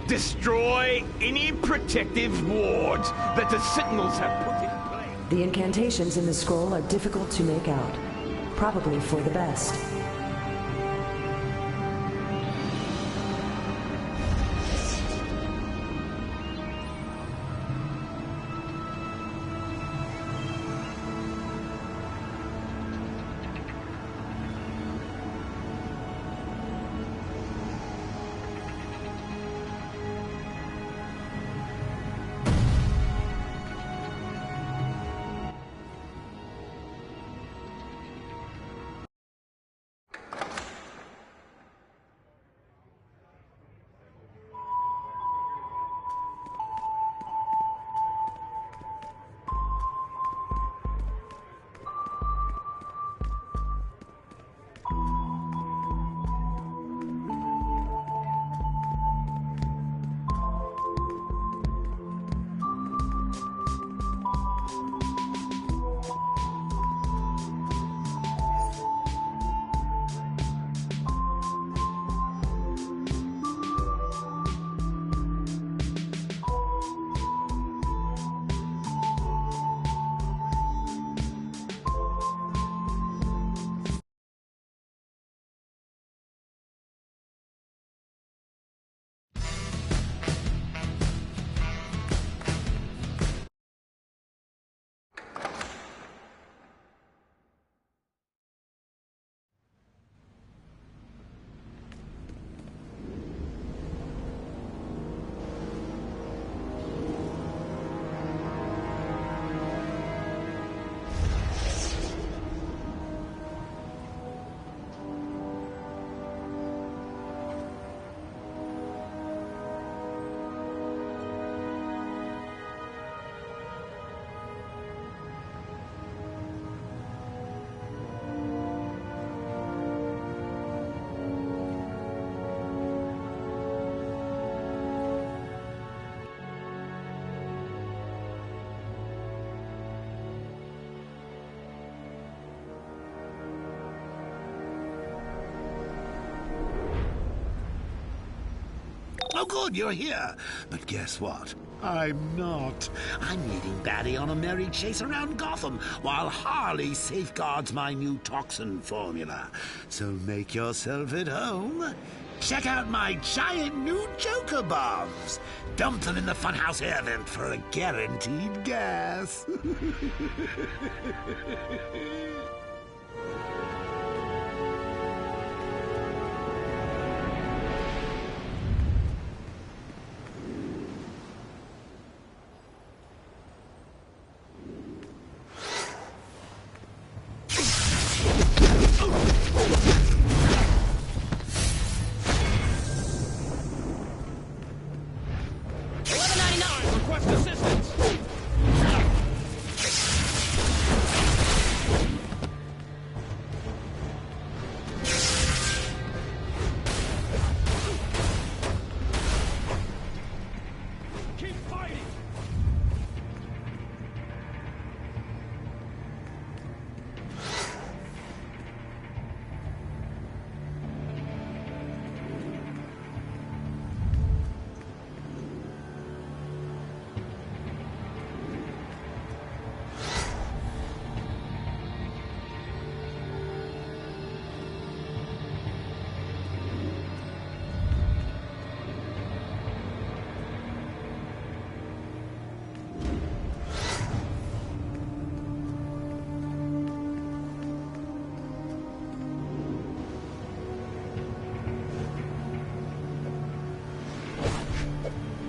Destroy any protective wards that the Sentinels have put in place. The incantations in the scroll are difficult to make out. Probably for the best. Oh, good, you're here. But guess what? I'm not. I'm leading Batty on a merry chase around Gotham while Harley safeguards my new toxin formula. So make yourself at home. Check out my giant new Joker bombs. Dump them in the funhouse air vent for a guaranteed gas.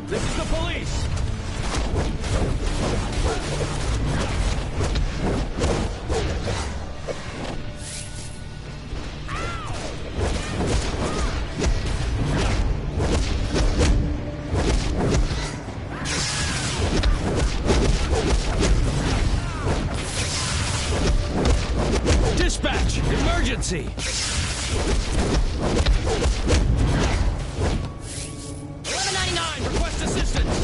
This is the police! Dispatch! Emergency! Request assistance!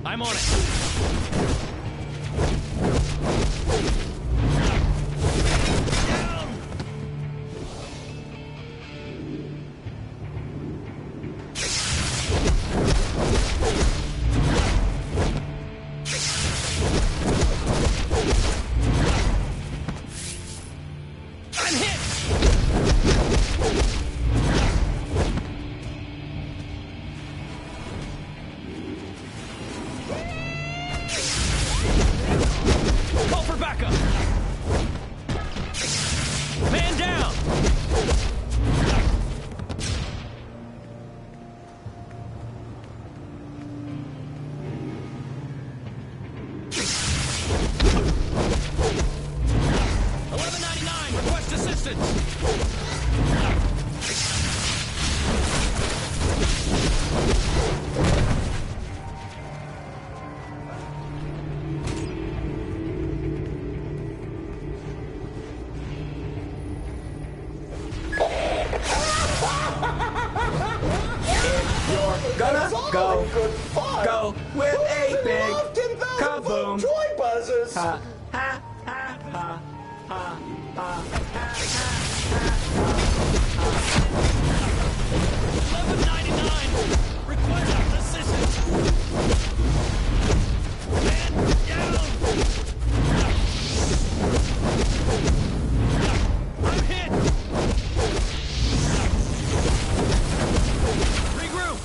I'm on it. Go with a big kaboom. Joy buzzers. Ha ha ha ha ha ha ha ha. $11.99. Request assistance. Man down. I'm hit. Regroup.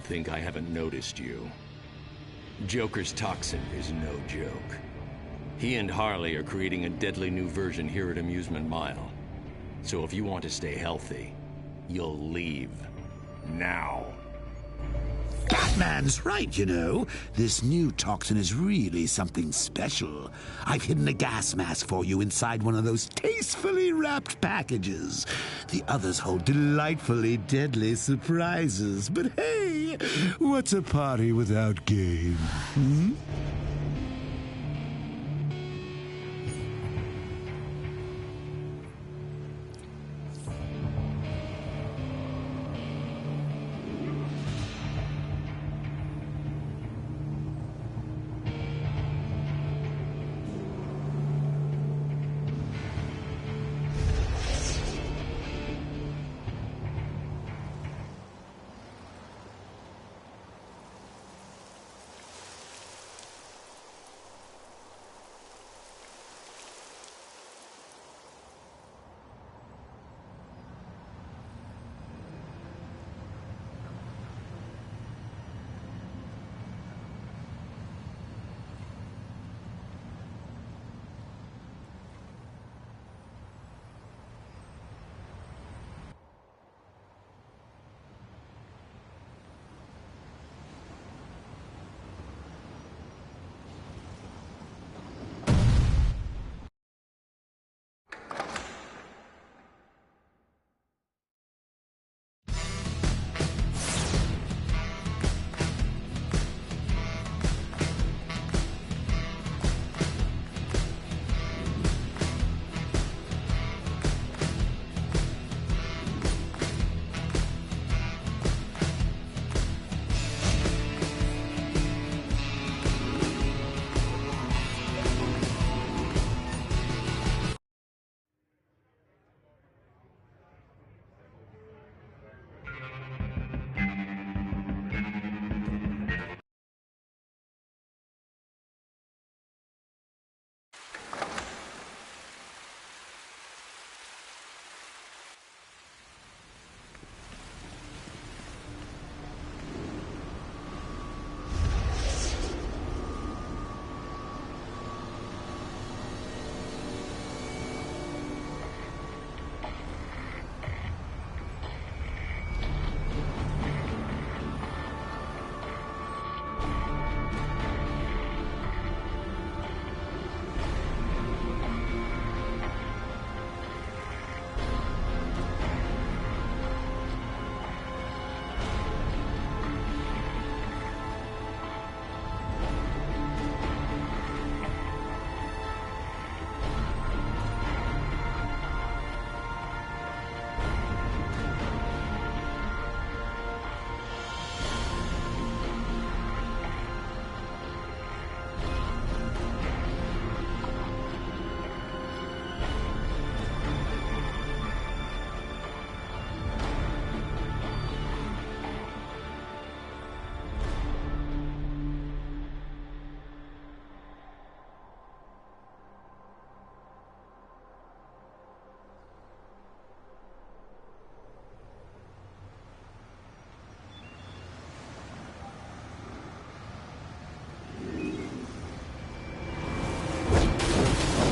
think I haven't noticed you. Joker's toxin is no joke. He and Harley are creating a deadly new version here at Amusement Mile. So if you want to stay healthy, you'll leave. Now. Batman's right, you know. This new toxin is really something special. I've hidden a gas mask for you inside one of those tastefully wrapped packages. The others hold delightfully deadly surprises. But hey, what's a party without game? Hmm?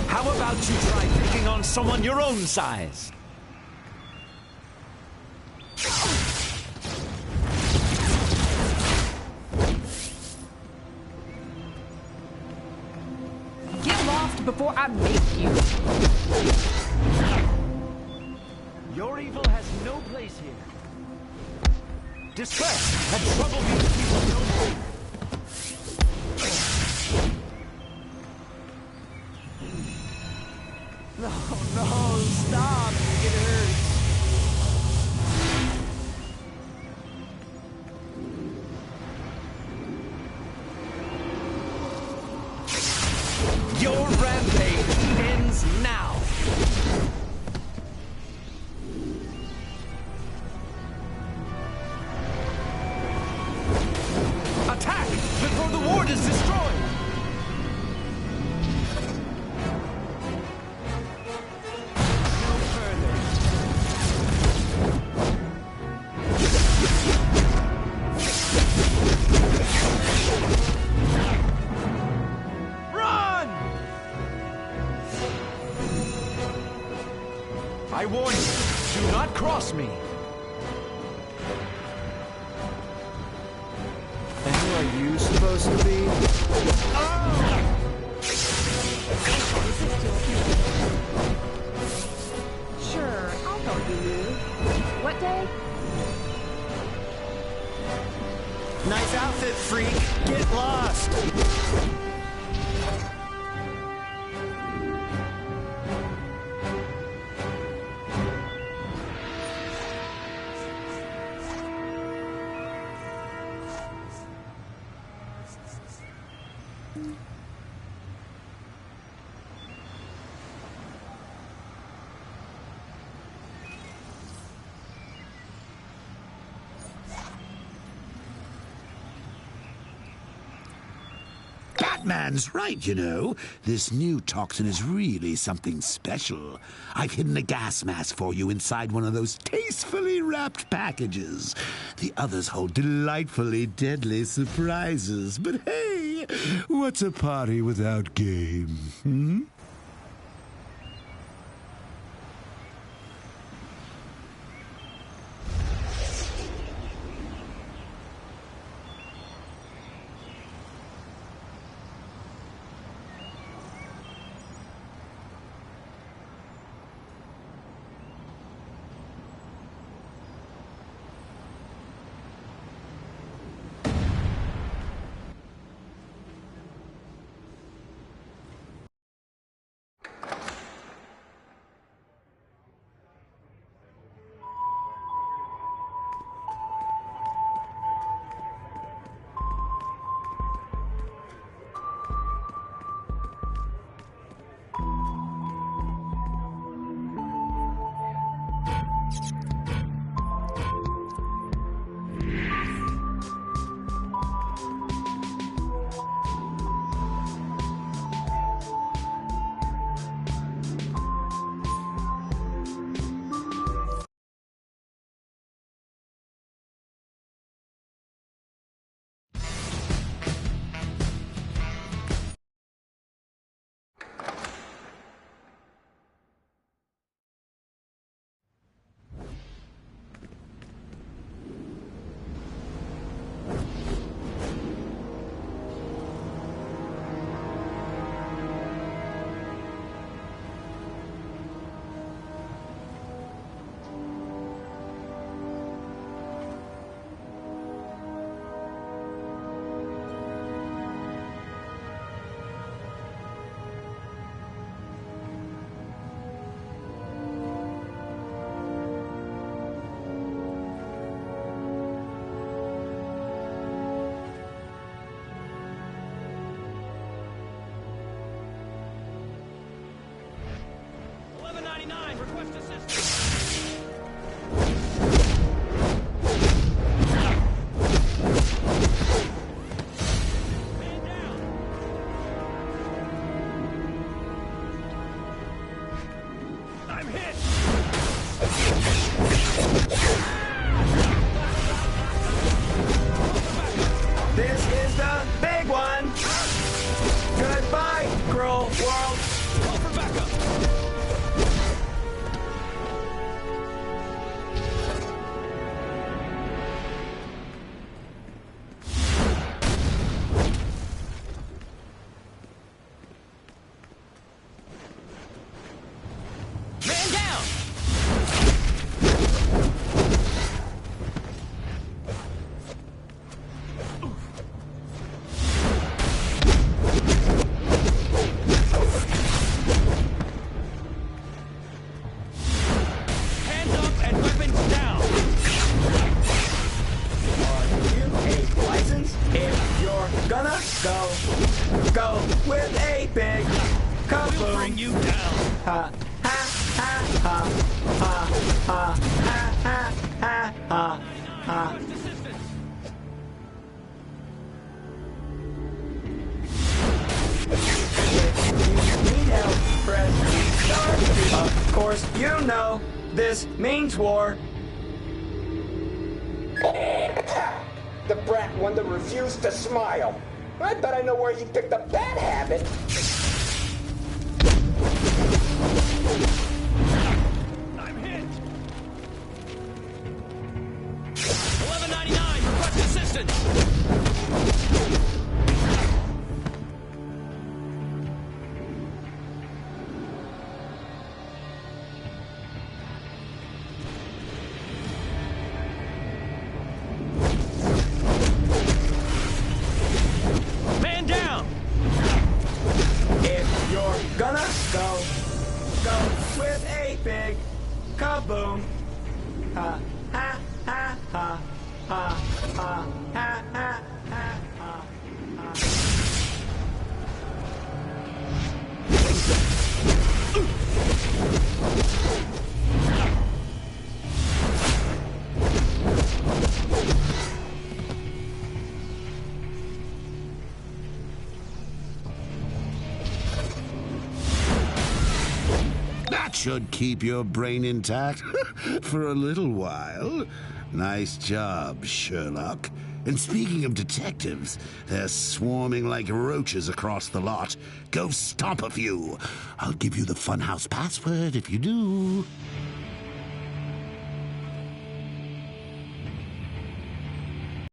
How about you try picking on someone your own size? Get lost before I make you. Your evil has no place here. Distress and trouble these people no more. No, stop. It hurts. Your rampage ends now. Attack before the ward is destroyed. I warn you, do not cross me. And who are you supposed to be? Sure, I'll help you. What day? Nice outfit, freak. Get lost. Batman's right, you know. This new toxin is really something special. I've hidden a gas mask for you inside one of those tastefully wrapped packages. The others hold delightfully deadly surprises. But hey, what's a party without game? Hmm? War. The brat one that refused to smile. I bet I know where he picked up that habit. I'm Assassin! Man down! If you're gonna go with a big kaboom. Ha ha ha ha ha ha ha ha ha ha. That should keep your brain intact for a little while. Nice job, Sherlock. And speaking of detectives, they're swarming like roaches across the lot. Go stomp a few. I'll give you the funhouse password if you do.